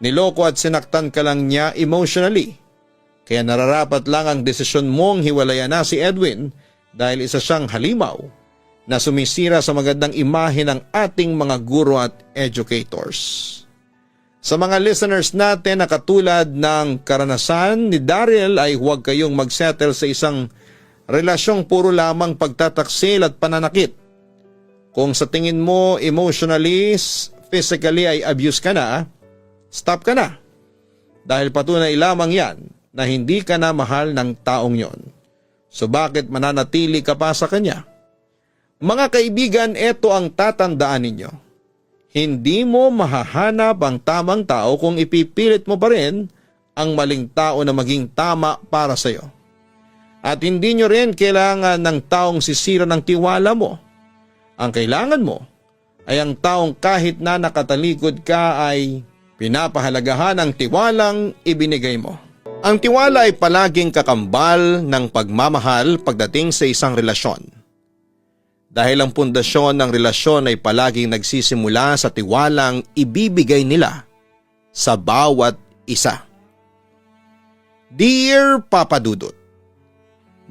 Niloko at sinaktan ka lang niya emotionally. Kaya nararapat lang ang desisyon mong hiwalayan na si Edwin dahil isa siyang halimaw na sumisira sa magandang imahe ng ating mga guro at educators. Sa mga listeners natin na katulad ng karanasan ni Daryl ay huwag kayong magsettle sa isang relasyong puro lamang pagtataksil at pananakit. Kung sa tingin mo emotionally, physically ay abuse ka na, stop ka na. Dahil patunay lamang yan na hindi ka na mahal ng taong yon. So bakit mananatili ka pa sa kanya? Mga kaibigan, ito ang tatandaan ninyo. Hindi mo mahahanap ang tamang tao kung ipipilit mo pa rin ang maling tao na maging tama para sa iyo. At hindi nyo rin kailangan ng taong sisira ng tiwala mo. Ang kailangan mo ay ang taong kahit na nakatalikod ka ay pinapahalagahan ang tiwalang ibinigay mo. Ang tiwala ay palaging kakambal ng pagmamahal pagdating sa isang relasyon. Dahil ang pundasyon ng relasyon ay palaging nagsisimula sa tiwalang ibibigay nila sa bawat isa. Dear Papa Dudut,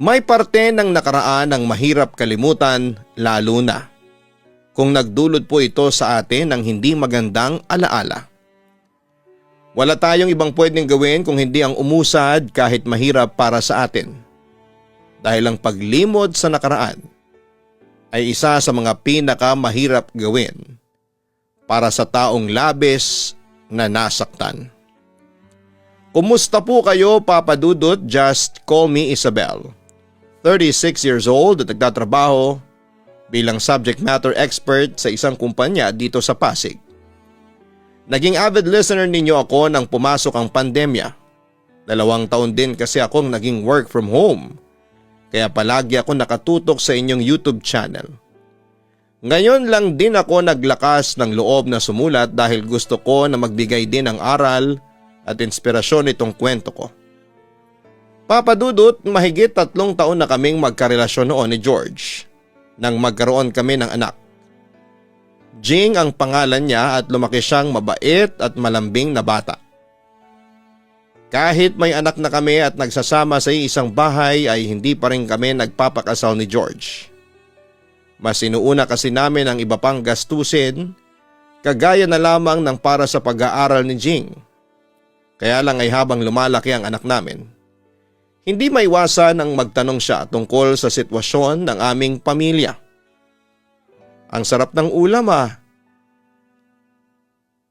may parte ng nakaraan ang mahirap kalimutan lalo na kung nagdulot po ito sa atin ng hindi magandang alaala. Wala tayong ibang pwedeng gawin kung hindi ang umusad kahit mahirap para sa atin. Dahil ang paglimod sa nakaraan ay isa sa mga pinakamahirap gawin para sa taong labis na nasaktan. Kumusta po kayo, Papa Dudut? Just call me Isabel. 36 years old at nagtatrabaho bilang subject matter expert sa isang kumpanya dito sa Pasig. Naging avid listener ninyo ako nang pumasok ang pandemya. 2 taon din kasi akong naging work from home. Kaya palagi ako nakatutok sa inyong YouTube channel. Ngayon lang din ako naglakas ng loob na sumulat dahil gusto ko na magbigay din ng aral at inspirasyon itong kwento ko. Papa Dudut, mahigit 3 taon na kaming magkarelasyon noon ni George nang magkaroon kami ng anak. Jing ang pangalan niya at lumaki siyang mabait at malambing na bata. Kahit may anak na kami at nagsasama sa isang bahay ay hindi pa rin kami nagpapakasal ni George. Mas inuuna kasi namin ang iba pang gastusin, kagaya na lamang ng para sa pag-aaral ni Jing. Kaya lang ay habang lumalaki ang anak namin, hindi maiwasan ang magtanong siya tungkol sa sitwasyon ng aming pamilya. Ang sarap ng ulam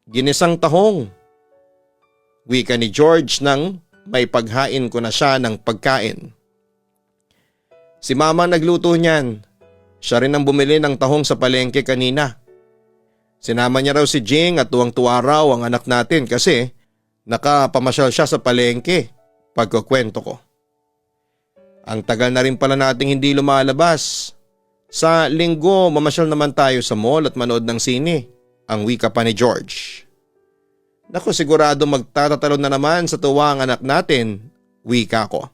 Ginisang tahong. Wika ni George nang may paghain ko na siya ng pagkain. Si Mama nagluto niyan. Siya rin ang bumili ng tahong sa palengke kanina. Sinama niya raw si Jing at tuwang-tuwa raw ang anak natin kasi nakapamasyal siya sa palengke, pagkukwento ko. Ang tagal na rin pala nating hindi lumalabas. Sa linggo mamasyal naman tayo sa mall at manood ng sine, ang wika pa ni George. Naku, sigurado magtatatalon na naman sa tuwa ang anak natin, wika ko.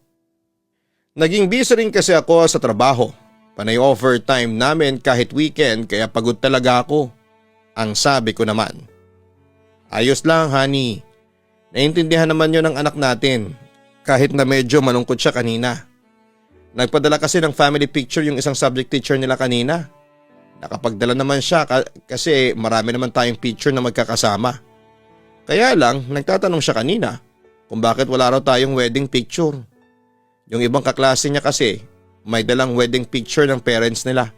Naging busy rin kasi ako sa trabaho. Panay overtime namin kahit weekend kaya pagod talaga ako. Ang sabi ko naman. Ayos lang, honey. Naintindihan naman yun ng anak natin kahit na medyo malungkot siya kanina. Nagpadala kasi ng family picture yung isang subject teacher nila kanina. Nakapagdala naman siya kasi marami naman tayong picture na magkakasama. Kaya lang nagtatanong siya kanina kung bakit wala raw tayong wedding picture. Yung ibang kaklase niya kasi may dalang wedding picture ng parents nila.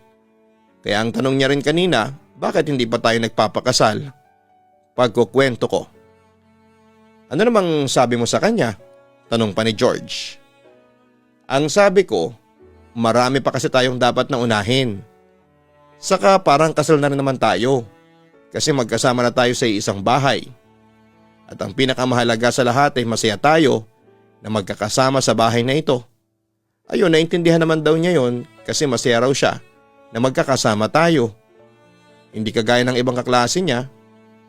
Kaya ang tanong niya rin kanina, bakit hindi pa tayo nagpapakasal? Pagkukwento ko. Ano namang sabi mo sa kanya? Tanong pa ni George. Ang sabi ko, marami pa kasi tayong dapat na unahin. Saka parang kasal na rin naman tayo kasi magkasama na tayo sa isang bahay. At ang pinakamahalaga sa lahat ay masaya tayo na magkakasama sa bahay na ito. Ayun, naintindihan naman daw niya yon kasi masaya raw siya na magkakasama tayo. Hindi kagaya ng ibang kaklase niya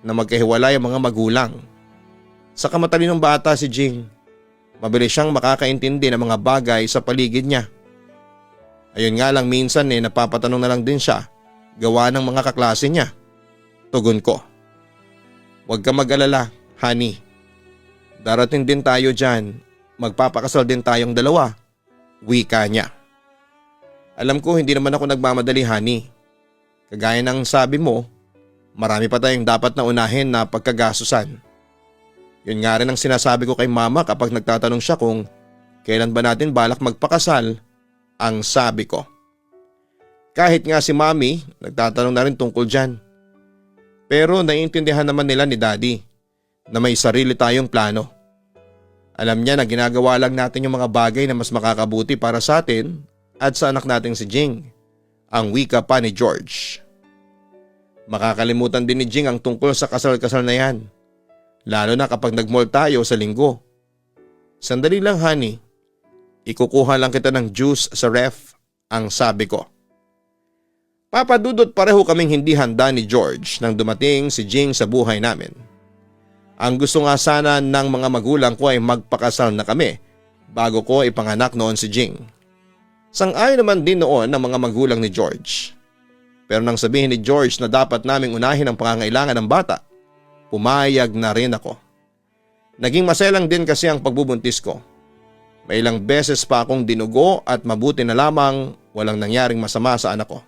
na magkahiwalay ang mga magulang. Saka matalinong bata si Jing. Mabilis siyang makakaintindi ng mga bagay sa paligid niya. Ayun nga lang minsan napapatanong na lang din siya gawa ng mga kaklase niya. Tugon ko. Huwag ka mag-alala, honey. Darating din tayo dyan. Magpapakasal din tayong dalawa. Wika niya. Alam ko hindi naman ako nagmamadali, honey. Kagaya ng sabi mo, marami pa tayong dapat na unahin na pagkagasusan. Yun nga rin ang sinasabi ko kay mama kapag nagtatanong siya kung kailan ba natin balak magpakasal, ang sabi ko. Kahit nga si mami, nagtatanong na rin tungkol dyan. Pero naiintindihan naman nila ni daddy na may sarili tayong plano. Alam niya na ginagawa lang natin yung mga bagay na mas makakabuti para sa atin at sa anak nating si Jing, ang wika pa ni George. Makakalimutan din ni Jing ang tungkol sa kasal-kasal na yan. Lalo na kapag nag-mall tayo sa linggo. Sandali lang, honey. Ikukuha lang kita ng juice sa ref, ang sabi ko. Papadudot pareho kaming hindi handa ni George nang dumating si Jing sa buhay namin. Ang gusto nga sana ng mga magulang ko ay magpakasal na kami bago ko ipanganak noon si Jing. Sang-ayon naman din noon ng mga magulang ni George. Pero nang sabihin ni George na dapat naming unahin ang pangangailangan ng bata, pumayag na rin ako. Naging maselang din kasi ang pagbubuntis ko. May ilang beses pa akong dinugo at mabuti na lamang walang nangyaring masama sa anak ko.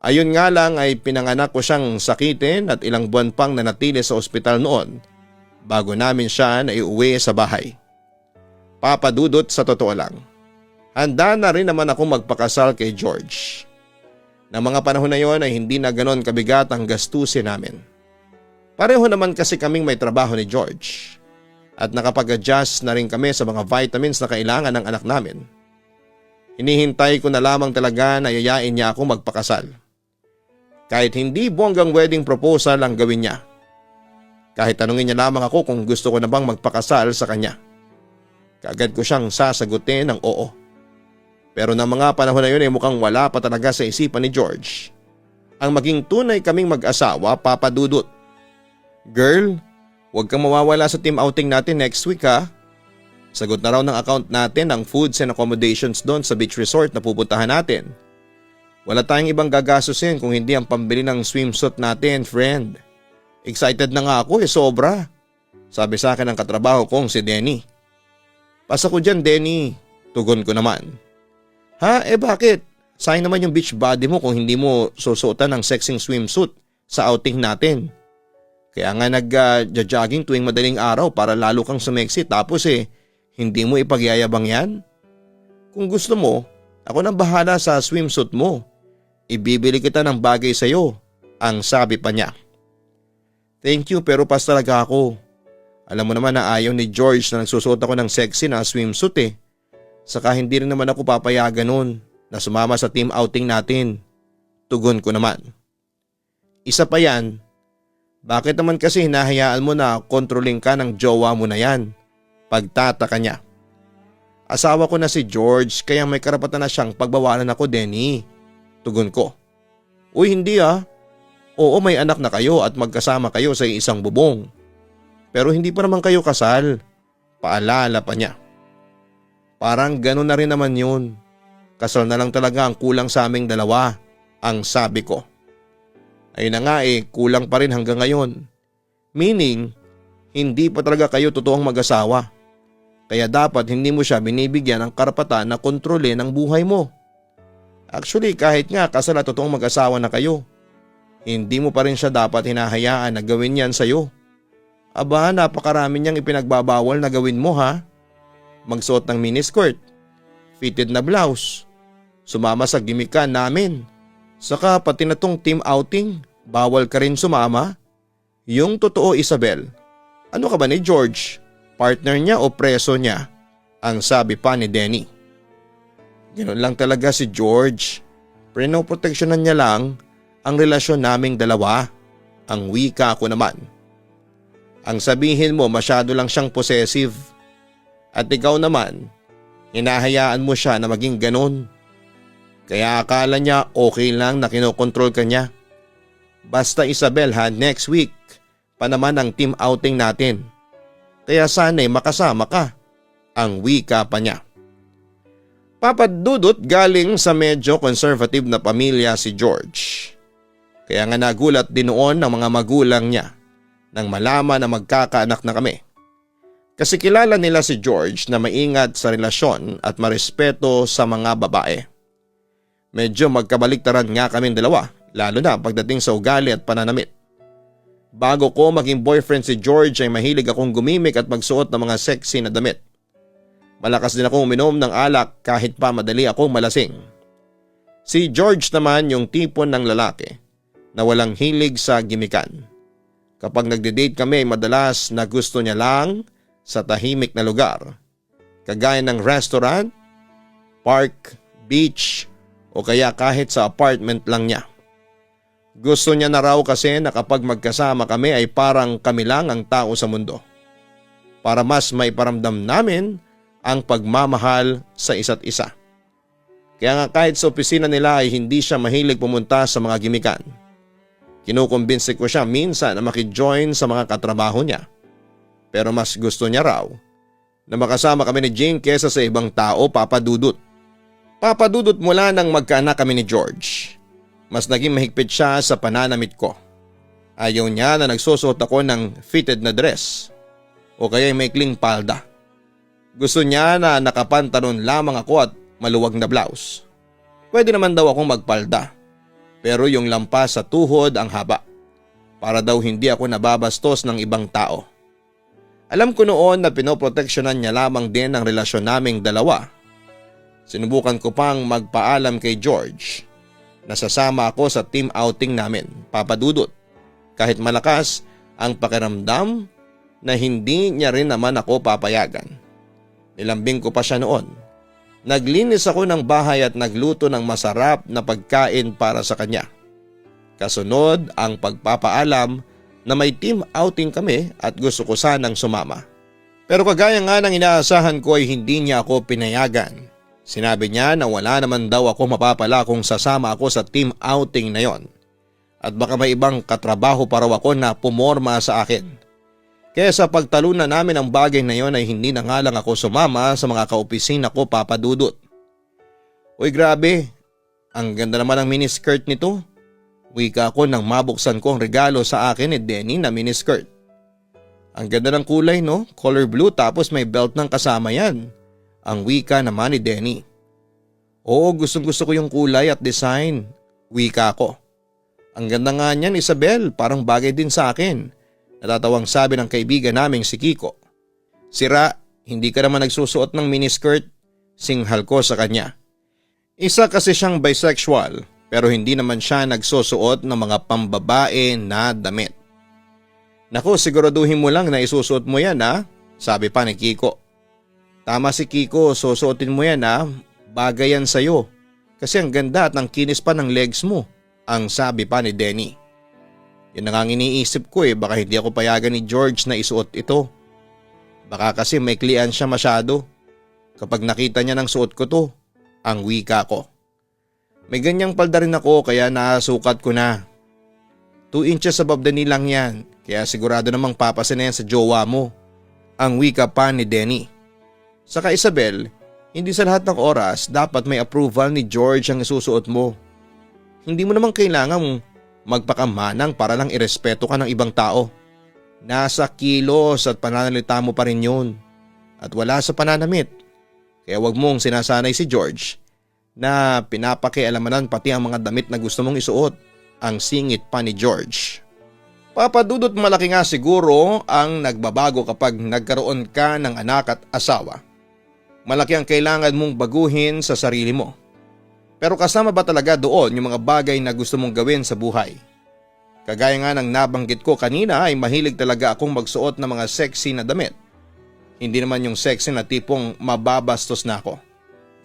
Ayun nga lang ay pinanganak ko siyang sakitin at ilang buwan pang nanatili sa ospital noon bago namin siya naiuwi sa bahay. Papadudot sa totoo lang. Handa na rin naman ako magpakasal kay George. Na mga panahon na yon ay hindi na ganon kabigat ang gastusin namin. Pareho naman kasi kaming may trabaho ni George at nakapag-adjust na rin kami sa mga vitamins na kailangan ng anak namin. Hinihintay ko na lamang talaga na yayain niya ako magpakasal. Kahit hindi buwanggang wedding proposal ang gawin niya. Kahit tanungin niya lamang ako kung gusto ko na bang magpakasal sa kanya. Kaagad ko siyang sasagutin ng oo. Pero ng mga panahon na yun ay mukhang wala pa talaga sa isipan ni George ang maging tunay kaming mag-asawa, papadudot. Girl, huwag kang mawawala sa team outing natin next week ha. Sagot na raw ng account natin ang foods and accommodations doon sa beach resort na pupuntahan natin. Wala tayong ibang gagastusin kung hindi ang pambili ng swimsuit natin, friend. Excited na nga ako sobra. Sabi sa akin ng katrabaho kong si Denny. Pasa ko dyan, Denny. Tugon ko naman. Ha? Bakit? Sayang naman yung beach body mo kung hindi mo susuotan ng sexing swimsuit sa outing natin. Kaya nga nag-jogging tuwing madaling araw para lalo kang sumeksi tapos hindi mo ipagyayabang yan? Kung gusto mo, ako nang bahala sa swimsuit mo. Ibibili kita ng bagay sa'yo, ang sabi pa niya. Thank you pero pas talaga ako. Alam mo naman na ayaw ni George na nagsusuot ako ng sexy na swimsuit Saka hindi rin naman ako papayagan nun na sumama sa team outing natin. Tugon ko naman. Isa pa yan. Bakit naman kasi hinahayaan mo na kontroling ka ng jowa mo na yan? Pagtataka niya. Asawa ko na si George kaya may karapatan na siyang pagbawalan ako, Denny. Tugon ko. Uy, hindi Oo, may anak na kayo at magkasama kayo sa isang bubong. Pero hindi pa naman kayo kasal. Paalala pa niya. Parang gano'n na rin naman yun. Kasal na lang talaga ang kulang sa aming dalawa, ang sabi ko. Ayun na nga kulang pa rin hanggang ngayon. Meaning, hindi pa talaga kayo totoong mag-asawa. Kaya dapat hindi mo siya binibigyan ng karapatan na kontrolin ang buhay mo. Actually, kahit nga kasal at totoong mag-asawa na kayo, hindi mo pa rin siya dapat hinahayaan na gawin yan sa'yo. Aba, napakarami niyang ipinagbabawal na gawin mo ha. Magsuot ng miniskirt, fitted na blouse, sumama sa gimikan namin. Saka pati na tong team outing, bawal ka rin sumama. Yung totoo, Isabel, ano ka ba ni George? Partner niya o preso niya? Ang sabi pa ni Denny. Ganoon lang talaga si George. Pinoproteksyonan niya lang ang relasyon naming dalawa. Ang wika ko naman. Ang sabihin mo masyado lang siyang possessive. At ikaw naman, hinahayaan mo siya na maging ganon. Kaya akala niya okay lang na kinokontrol ka niya. Basta Isabel ha, next week pa naman ang team outing natin. Kaya sana'y makasama ka. Ang wika pa niya. Papadudot galing sa medyo conservative na pamilya si George. Kaya nga nagulat din noon ng mga magulang niya nang malaman na magkakaanak na kami. Kasi kilala nila si George na maingat sa relasyon at marespeto sa mga babae. Medyo magkabaliktaran nga kaming dalawa, lalo na pagdating sa ugali at pananamit. Bago ko maging boyfriend si George ay mahilig akong gumimik at magsuot ng mga sexy na damit. Malakas din akong uminom ng alak kahit pa madali akong malasing. Si George naman yung tipo ng lalaki na walang hilig sa gimikan. Kapag nagde-date kami, madalas na gusto niya lang sa tahimik na lugar. Kagaya ng restaurant, park, beach o kaya kahit sa apartment lang niya. Gusto niya na raw kasi na kapag magkasama kami ay parang kami lang ang tao sa mundo. Para mas maiparamdam namin ang pagmamahal sa isa't isa. Kaya nga kahit sa opisina nila ay hindi siya mahilig pumunta sa mga gimikan. Kinukumbinsi ko siya minsan na makijoin sa mga katrabaho niya. Pero mas gusto niya raw na makasama kami ni Jing kesa sa ibang tao, Papa Dudut. Papa Dudut, mula nang magkaanak kami ni George, mas naging mahigpit siya sa pananamit ko. Ayaw niya na nagsusuot ako ng fitted na dress o kaya maikling palda. Gusto niya na nakapantalon lamang ako at maluwag na blouse. Pwede naman daw akong magpalda, pero yung lampas sa tuhod ang haba, para daw hindi ako nababastos ng ibang tao. Alam ko noon na pinoproteksyonan niya lamang din ang relasyon naming dalawa. Sinubukan ko pang magpaalam kay George na sasama ako sa team outing namin, Papa Dudut, kahit malakas ang pakiramdam na hindi niya rin naman ako papayagan. Nilambing ko pa siya noon. Naglinis ako ng bahay at nagluto ng masarap na pagkain para sa kanya. Kasunod ang pagpapaalam na may team outing kami at gusto ko sanang sumama. Pero kagaya nga ng inaasahan ko ay hindi niya ako pinayagan. Sinabi niya na wala naman daw ako mapapala kung sasama ako sa team outing na yon. At baka may ibang katrabaho pa raw ako na pumorma sa akin. Kaya sa pagtalunan namin ang bagay na yon ay hindi na nga lang ako sumama sa mga kaopisina ko, Papa Dudut. Uy, grabe, ang ganda naman ng miniskirt nito. Wika ko nang mabuksan ko ang regalo sa akin ni Denny na miniskirt. Ang ganda ng kulay, no? Color blue tapos may belt ng kasama yan. Ang wika naman ni Denny. Oo, gustong-gusto ko yung kulay at design. Wika ko. Ang ganda nga niyan, Isabel, parang bagay din sa akin. Natatawang sabi ng kaibigan naming si Kiko. Sira, hindi ka naman nagsusuot ng miniskirt. Singhal ko sa kanya. Isa kasi siyang bisexual pero hindi naman siya nagsusuot ng mga pambabae na damit. Naku, siguraduhin mo lang na isusuot mo yan ha, sabi pa ni Kiko. Tama si Kiko, susuotin mo yan ha, bagay yan sa'yo. Kasi ang ganda at ang kinis pa ng legs mo, ang sabi pa ni Denny. Yun na nga iniisip ko baka hindi ako payagan ni George na isuot ito. Baka kasi maiklian siya masyado. Kapag nakita niya ng suot ko to, ang wika ko. May ganyang palda rin ako kaya nasukat ko na. 2 inches above the knee lang yan, kaya sigurado namang papasin na yan sa jowa mo. Ang wika pa ni Denny. Saka Isabel, hindi sa lahat ng oras dapat may approval ni George ang isusuot mo. Hindi mo naman kailangang magpakamanang para lang irespeto ka ng ibang tao. Nasa kilos at pananalita mo pa rin yun. At wala sa pananamit. Kaya wag mong sinasanay si George na pinapakialamanan pati ang mga damit na gusto mong isuot. Ang singit pa ni George. Papadudot, malaki nga siguro ang nagbabago kapag nagkaroon ka ng anak at asawa. Malaki ang kailangan mong baguhin sa sarili mo. Pero kasama ba talaga doon yung mga bagay na gusto mong gawin sa buhay? Kagaya nga ng nabanggit ko kanina ay mahilig talaga akong magsuot ng mga sexy na damit. Hindi naman yung sexy na tipong mababastos na ako.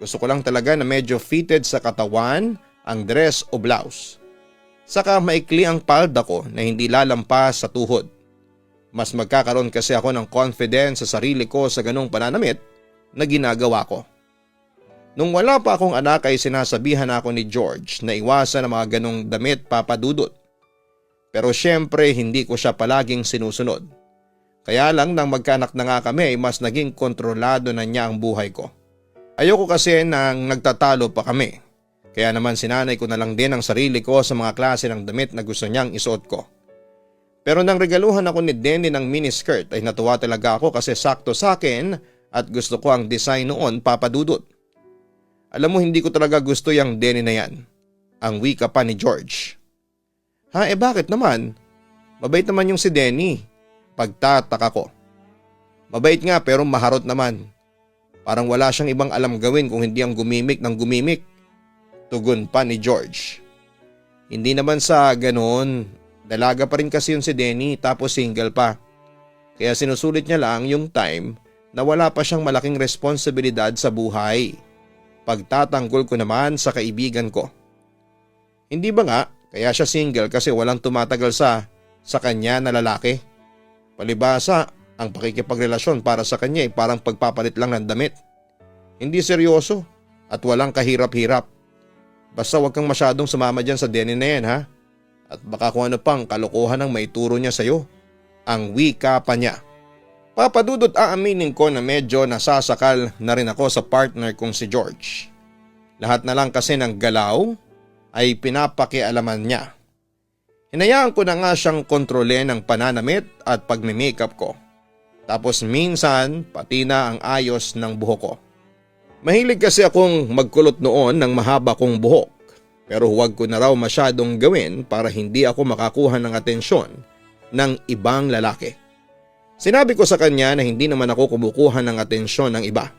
Gusto ko lang talaga na medyo fitted sa katawan ang dress o blouse. Saka maikli ang palda ko na hindi lalampas sa tuhod. Mas magkakaroon kasi ako ng confidence sa sarili ko sa ganung pananamit na ginagawa ko. Nung wala pa akong anak ay sinasabihan ako ni George na iwasan ang mga ganung damit, papadudot. Pero syempre hindi ko siya palaging sinusunod. Kaya lang nang magkaanak na nga kami ay mas naging kontrolado na niya ang buhay ko. Ayoko kasi nang nagtatalo pa kami. Kaya naman sinanay ko na lang din ang sarili ko sa mga klase ng damit na gusto niyang isuot ko. Pero nang regaluhan ako ni Denny ng miniskirt ay natuwa talaga ako kasi sakto sa akin at gusto ko ang design noon, papadudot. Alam mo, hindi ko talaga gusto yung Denny na yan. Ang wika pa ni George. Ha, bakit naman? Mabait naman yung si Denny. Pagtataka ko. Mabait nga pero maharot naman. Parang wala siyang ibang alam gawin kung hindi ang gumimik ng gumimik. Tugon pa ni George. Hindi naman sa ganoon. Dalaga pa rin kasi yun si Denny tapos single pa. Kaya sinusulit niya lang yung time na wala pa siyang malaking responsibilidad sa buhay. Pagtatanggol ko naman sa kaibigan ko. Hindi ba nga kaya siya single kasi walang tumatagal sa kanya na lalaki? Palibasa, ang pakikipagrelasyon para sa kanya ay parang pagpapalit lang ng damit. Hindi seryoso at walang kahirap-hirap. Basta wag kang masyadong sumama dyan sa Denny na yan, ha? At baka kung ano pang kalokohan ang maituro niya sa'yo. Ang wika pa niya. Papadudot, aaminin ko na medyo nasasakal na rin ako sa partner kong si George. Lahat na lang kasi ng galaw ay pinapakialaman niya. Hinayaan ko na nga siyang kontrole ng pananamit at pagme-makeup ko. Tapos minsan pati na ang ayos ng buhok ko. Mahilig kasi akong magkulot noon ng mahaba kong buhok, pero huwag ko na raw masyadong gawin para hindi ako makakuha ng atensyon ng ibang lalaki. Sinabi ko sa kanya na hindi naman ako kumukuha ng atensyon ng iba.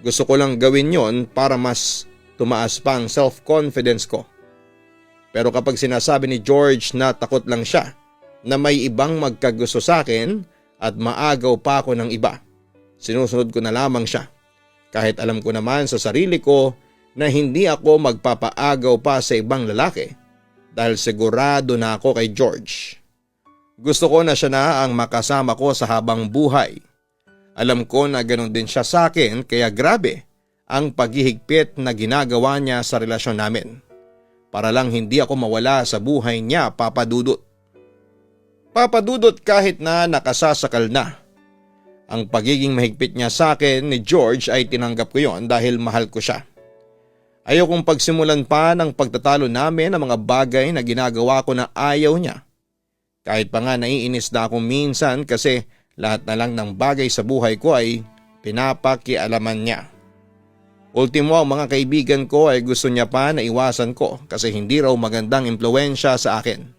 Gusto ko lang gawin yon para mas tumaas pa ang self-confidence ko. Pero kapag sinasabi ni George na takot lang siya na may ibang magkagusto sa akin at maagaw pa ako ng iba, sinusunod ko na lamang siya. Kahit alam ko naman sa sarili ko na hindi ako magpapaagaw pa sa ibang lalaki dahil sigurado na ako kay George. Gusto ko na siya na ang makasama ko sa habang buhay. Alam ko na ganoon din siya sa akin kaya grabe ang paghihigpit na ginagawa niya sa relasyon namin. Para lang hindi ako mawala sa buhay niya, papadudot. Papadudot, kahit na nakasasakal na. Ang pagiging mahigpit niya sa akin ni George ay tinanggap ko yon dahil mahal ko siya. Ayokong pagsimulan pa ng pagtatalo namin ang mga bagay na ginagawa ko na ayaw niya. Kahit pa nga naiinis na ako minsan kasi lahat na lang ng bagay sa buhay ko ay pinapakialaman niya. Ultimo, ang mga kaibigan ko ay gusto niya pa na iwasan ko kasi hindi raw magandang impluwensya sa akin.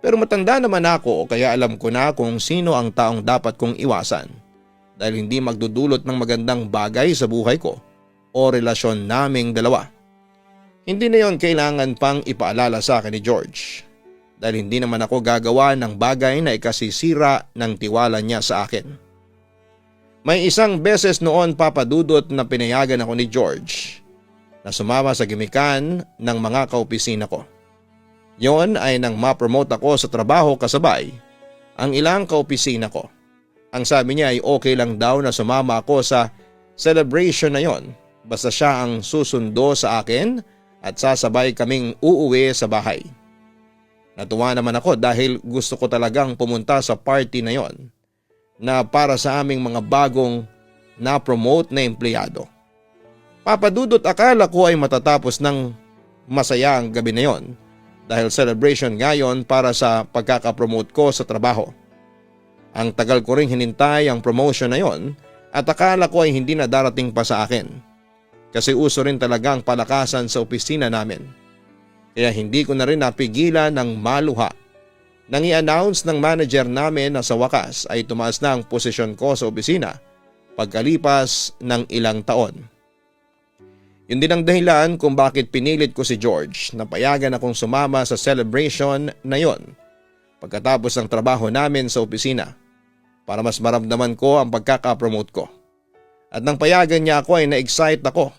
Pero matanda naman ako kaya alam ko na kung sino ang taong dapat kong iwasan dahil hindi magdudulot ng magandang bagay sa buhay ko o relasyon naming dalawa. Hindi na yon kailangan pang ipaalala sa akin ni George dahil hindi naman ako gagawa ng bagay na ikasisira ng tiwala niya sa akin. May isang beses noon, papadudot, na pinayagan ako ni George na sumama sa gimikan ng mga kaopisina ko. Yon ay nang ma-promote ako sa trabaho kasabay ang ilang kaopisina ko. Ang sabi niya ay okay lang daw na sumama ako sa celebration na yon basta siya ang susundo sa akin at sasabay kaming uuwi sa bahay. Natuwa naman ako dahil gusto ko talagang pumunta sa party na yon na para sa aming mga bagong na-promote na empleyado. Papadudot, akala ko ay matatapos ng masaya ang gabi na yon dahil celebration ngayon para sa pagkakapromote ko sa trabaho. Ang tagal ko ring hinintay ang promotion na yon at akala ko ay hindi na darating pa sa akin. Kasi uso rin talaga ang palakasan sa opisina namin. Kaya hindi ko na rin napigilan ng maluha. nang i-announce ng manager namin na sa wakas ay tumaas na ang posisyon ko sa opisina pagkalipas ng ilang taon. Yun din ang dahilan kung bakit pinilit ko si George na payagan akong sumama sa celebration na yon pagkatapos ng trabaho namin sa opisina para mas maramdaman ko ang pagkakapromote ko. At nang payagan niya ako ay na-excite ako.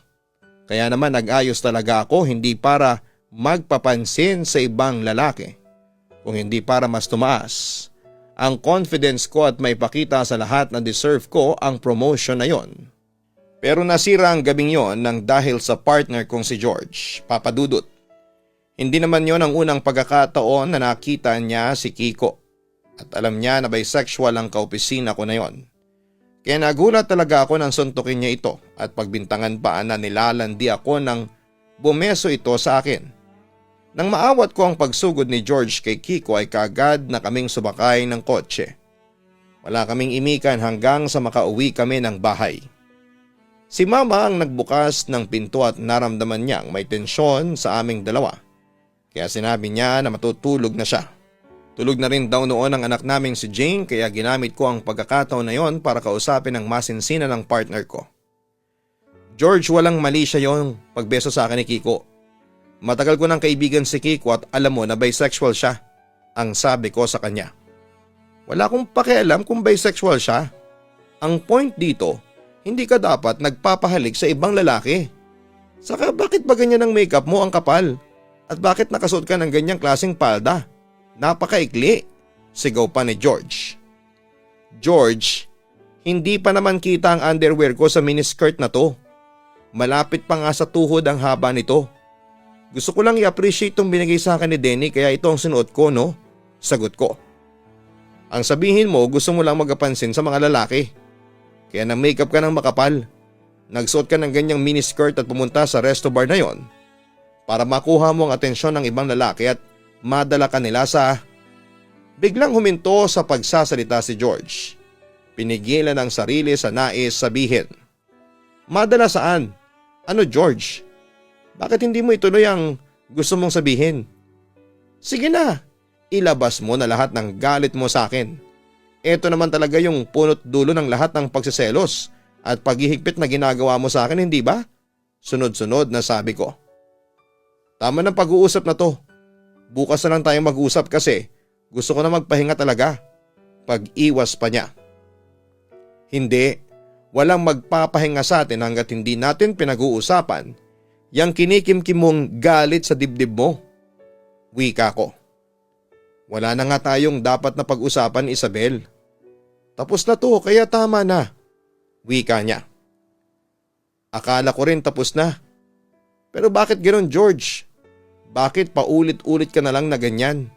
Kaya naman nag-ayos talaga ako, hindi para magpapansin sa ibang lalaki, kung hindi para mas tumaas ang confidence ko at maipakita sa lahat na deserve ko ang promotion na yon. Pero nasira ang gabing yon nang dahil sa partner kong si George, Papa Dudut. Hindi naman yon ang unang pagkakataon na nakita niya si Kiko at alam niya na bisexual ang kaopisina ko na yon. Kaya nagulat talaga ako nang suntukin niya ito at pagbintangan pa na nilalandi ako nang bumeso ito sa akin. Nang maawat ko ang pagsugod ni George kay Kiko ay kaagad na kaming sumakay ng kotse. Wala kaming imikan hanggang sa makauwi kami ng bahay. Si Mama ang nagbukas ng pinto at naramdaman niyang may tensyon sa aming dalawa. Kaya sinabi niya na matutulog na siya. Tulog na rin daw noon ang anak naming si Jane kaya ginamit ko ang pagkakataon na yon para kausapin ang masinsina ng partner ko. George, walang mali siya yung pagbeso sa akin ni Kiko. Matagal ko ng kaibigan si Kiko at alam mo na bisexual siya, ang sabi ko sa kanya. Wala akong pakialam kung bisexual siya. Ang point dito, hindi ka dapat nagpapahalik sa ibang lalaki. Saka bakit ba ganyan ang makeup mo ang kapal? At bakit nakasuot ka ng ganyang klaseng palda? Napakaikli, sigaw pa ni George. George, hindi pa naman kita ang underwear ko sa miniskirt na to. Malapit pa nga sa tuhod ang haba nito. Gusto ko lang i-appreciate itong binigay sa akin ni Denny kaya ito ang sinuot ko, no? Sagot ko. Ang sabihin mo gusto mo lang magapansin sa mga lalaki. Kaya na makeup ka ng makapal. Nagsuot ka ng ganyang miniskirt at pumunta sa resto bar na yon para makuha mo ang atensyon ng ibang lalaki at madala ka nila sa… Biglang huminto sa pagsasalita si George. Pinigilan ang sarili sa nais sabihin. Madala saan? Ano George? Bakit hindi mo ituloy ang gusto mong sabihin? Sige na, ilabas mo na lahat ng galit mo sa akin. Ito naman talaga yung punot dulo ng lahat ng pagsiselos at paghihigpit na ginagawa mo sa akin, hindi ba? Sunod-sunod na sabi ko. Tama ng pag-uusap na to. Bukas na lang tayong mag-usap kasi gusto ko na magpahinga talaga. Pag-iwas pa niya. Hindi, walang magpapahinga sa atin hanggat hindi natin pinag-uusapan yang kinikimkim mong galit sa dibdib mo. Wika ko. Wala na nga tayong dapat na pag-usapan, Isabel. Tapos na to kaya tama na. Wika niya. Akala ko rin tapos na. Pero bakit ganoon George? Bakit paulit-ulit ka na lang na ganyan?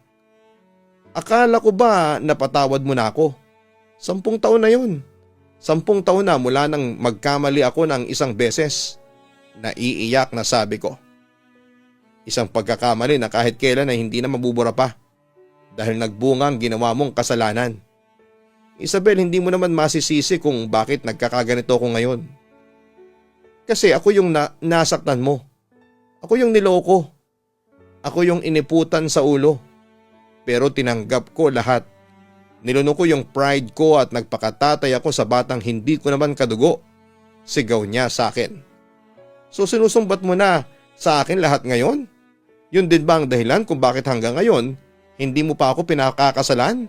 Akala ko ba napatawad mo na ako? 10 taon na yun. 10 taon na mula nang magkamali ako ng isang beses. Naiiyak na sabi ko. Isang pagkakamali na kahit kailan ay hindi na mabubura pa. Dahil nagbunga ang ginawa mong kasalanan. Isabel, hindi mo naman masisisi kung bakit nagkakaganito ako ngayon. Kasi ako yung nasaktan mo. Ako yung niloko. Ako yung iniputan sa ulo. Pero tinanggap ko lahat. Niluno ko yung pride ko at nagpakatatay ako sa batang hindi ko naman kadugo. Sigaw niya sa akin. So sinusumbat mo na sa akin lahat ngayon? Yun din ba ang dahilan kung bakit hanggang ngayon hindi mo pa ako pinakakasalan?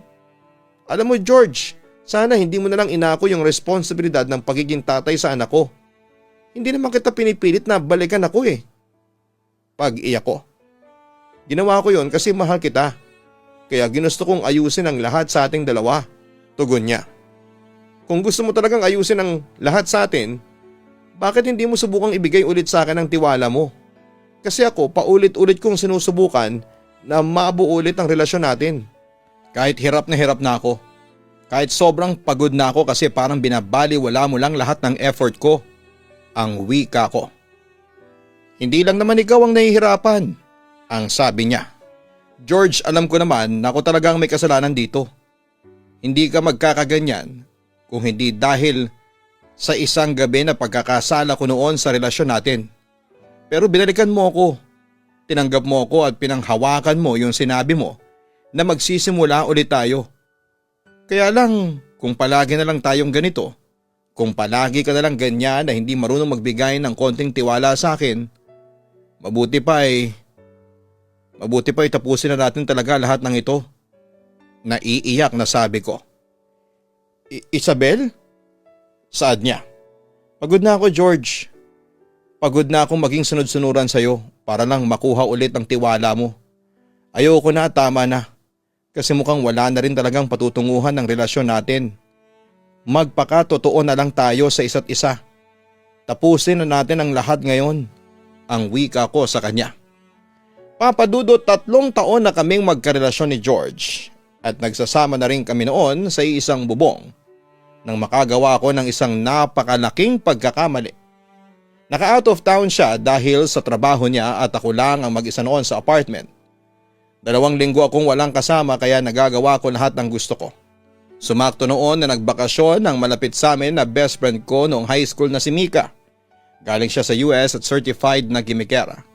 Alam mo George, sana hindi mo na lang inako yung responsibilidad ng pagiging tatay sa anak ko. Hindi naman kita pinipilit na balikan ako eh. Pag-iyak ko. Ginawa ko yon kasi mahal kita. Kaya ginusto kong ayusin ang lahat sa ating dalawa. Tugon niya. Kung gusto mo talagang ayusin ang lahat sa atin, bakit hindi mo subukang ibigay ulit sa akin ang tiwala mo? Kasi ako paulit-ulit kong sinusubukan na mabuo ulit ang relasyon natin. Kahit hirap na ako. Kahit sobrang pagod na ako kasi parang binabaliwala mo lang lahat ng effort ko. Ang wika ko. Hindi lang naman ikaw ang nahihirapan. Ang sabi niya. George, alam ko naman na ako talagang may kasalanan dito. Hindi ka magkakaganyan kung hindi dahil sa isang gabi na pagkakasala ko noon sa relasyon natin. Pero binalikan mo ako. Tinanggap mo ako at pinanghawakan mo yung sinabi mo na magsisimula ulit tayo. Kaya lang kung palagi na lang tayong ganito, kung palagi ka na lang ganyan na hindi marunong magbigay ng konting tiwala sa akin, mabuti pa ay tapusin na natin talaga lahat ng ito. Naiiyak na sabi ko. Isabel? Saad niya. Pagod na ako, George. Pagod na akong maging sunod-sunuran sa'yo para lang makuha ulit ang tiwala mo. Ayoko na, tama na. Kasi mukhang wala na rin talagang patutunguhan ng relasyon natin. Magpakatotoo na lang tayo sa isa't isa. Tapusin na natin ang lahat ngayon. Ang wika ko sa kanya. Papadudot 3 taon na kaming magkarelasyon ni George at nagsasama na rin kami noon sa isang bubong nang makagawa ko ng isang napakalaking pagkakamali. Naka-out of town siya dahil sa trabaho niya at ako lang ang mag-isa noon sa apartment. 2 linggo akong walang kasama kaya nagagawa ko lahat ng gusto ko. Sumakto noon na nagbakasyon ang malapit sa amin na best friend ko noong high school na si Mika. Galing siya sa US at certified na gimikera.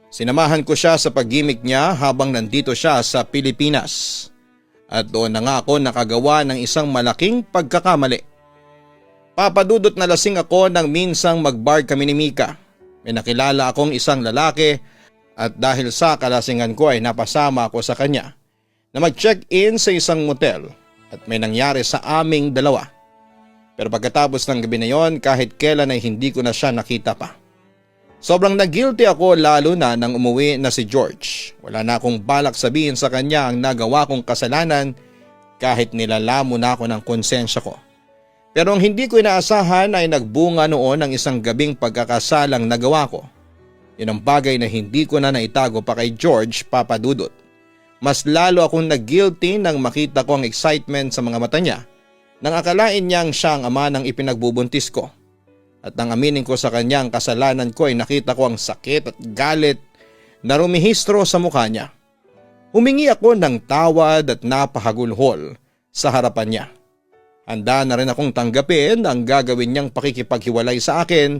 Sinamahan ko siya sa pag-gimik niya habang nandito siya sa Pilipinas. At doon na nga ako nakagawa ng isang malaking pagkakamali. Papadudot na lasing ako nang minsang mag-bar kami ni Mika. May nakilala akong isang lalaki at dahil sa kalasingan ko ay napasama ako sa kanya na mag-check-in sa isang motel at may nangyari sa aming dalawa. Pero pagkatapos ng gabi na yon kahit kailan ay hindi ko na siya nakita pa. Sobrang nag-guilty ako lalo na nang umuwi na si George. Wala na akong balak sabihin sa kanya ang nagawa kong kasalanan kahit nilalamo na ako ng konsensya ko. Pero ang hindi ko inaasahan ay nagbunga noon ang isang gabing pagkakasalang nagawa ko. Yun ang bagay na hindi ko na naitago pa kay George, Papadudot. Mas lalo akong nag-guilty nang makita ko ang excitement sa mga mata niya nang akalain niyang siya ang ama ng ipinagbubuntis ko. At nang aminin ko sa kanya ang kasalanan ko ay nakita ko ang sakit at galit na rumihistro sa mukha niya. Humingi ako ng tawad at napahagulhol sa harapan niya. Handa na rin akong tanggapin ang gagawin niyang pakikipaghiwalay sa akin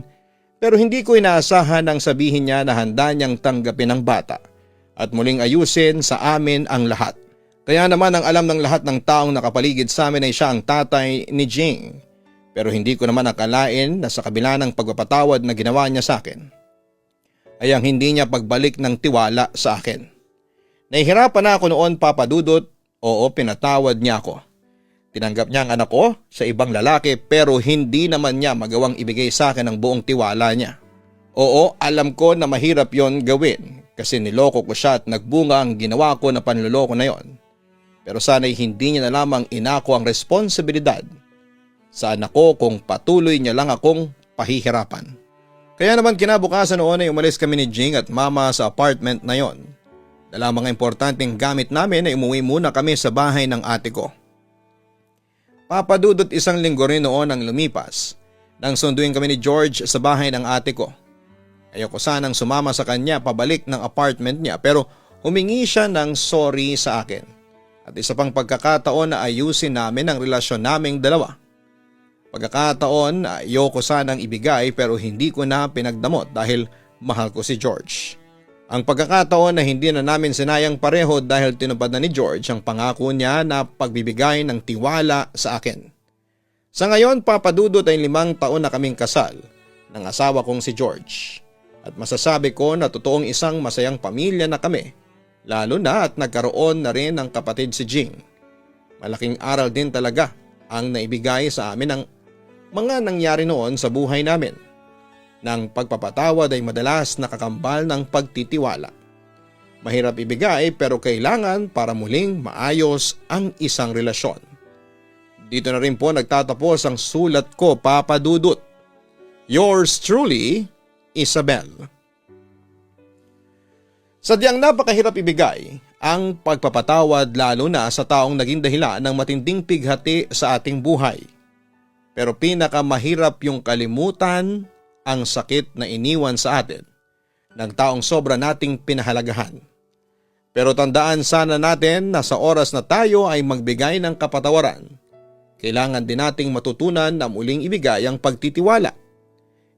pero hindi ko inaasahan ang sabihin niya na handa niyang tanggapin ang bata at muling ayusin sa amin ang lahat. Kaya naman ang alam ng lahat ng taong nakapaligid sa amin ay siya ang tatay ni Jing. Pero hindi ko naman akalain na sa kabila ng pagpapatawad na ginawa niya sa akin ay ang hindi niya pagbalik ng tiwala sa akin. Nahihirapan na ako noon, Papadudot. Oo, pinatawad niya ako. Tinanggap niya ang anak ko sa ibang lalaki pero hindi naman niya magawang ibigay sa akin ang buong tiwala niya. Oo, alam ko na mahirap yon gawin kasi niloko ko siya at nagbunga ang ginawa ko na panloloko na yon. Pero sana'y hindi niya na lamang inako ang responsibilidad sa anak ko kung patuloy niya lang akong pahihirapan. Kaya naman kinabukasan noon ay umalis kami ni Jing at mama sa apartment na yon. Dala mga importanteng gamit namin ay umuwi muna kami sa bahay ng ate ko. Papadudot 1 linggo rin noon ang lumipas nang sunduin kami ni George sa bahay ng ate ko. Ayoko sanang sumama sa kanya pabalik ng apartment niya pero humingi siya ng sorry sa akin. At isa pang pagkakataon na ayusin namin ang relasyon naming dalawa. Pagkakataon na ayoko sanang ibigay pero hindi ko na pinagdamot dahil mahal ko si George. Ang pagkakataon na hindi na namin sinayang pareho dahil tinupad na ni George ang pangako niya na pagbibigay ng tiwala sa akin. Sa ngayon, Papadudot ay 5 taon na kaming kasal ng asawa kong si George. At masasabi ko na totoong isang masayang pamilya na kami, lalo na at nagkaroon na rin ng kapatid si Jing. Malaking aral din talaga ang naibigay sa amin ng mga nangyari noon sa buhay namin. Nang pagpapatawad ay madalas nakakambal ng pagtitiwala. Mahirap ibigay pero kailangan para muling maayos ang isang relasyon. Dito na rin po nagtatapos ang sulat ko, Papadudot. Yours truly, Isabel. Sadyang napakahirap ibigay ang pagpapatawad lalo na sa taong naging dahilan ng matinding pighati sa ating buhay. Pero pinakamahirap yung kalimutan ang sakit na iniwan sa atin ng taong sobra nating pinahalagahan. Pero tandaan sana natin na sa oras na tayo ay magbigay ng kapatawaran, kailangan din nating matutunan na muling ibigay ang pagtitiwala.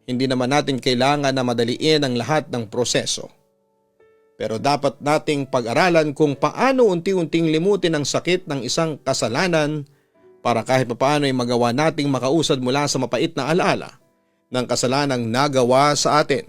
Hindi naman natin kailangan na madaliin ang lahat ng proseso. Pero dapat nating pag-aralan kung paano unti-unting limutin ang sakit ng isang kasalanan para kahit papaano ay magawa nating makausad mula sa mapait na alaala ng kasalanang nagawa sa atin.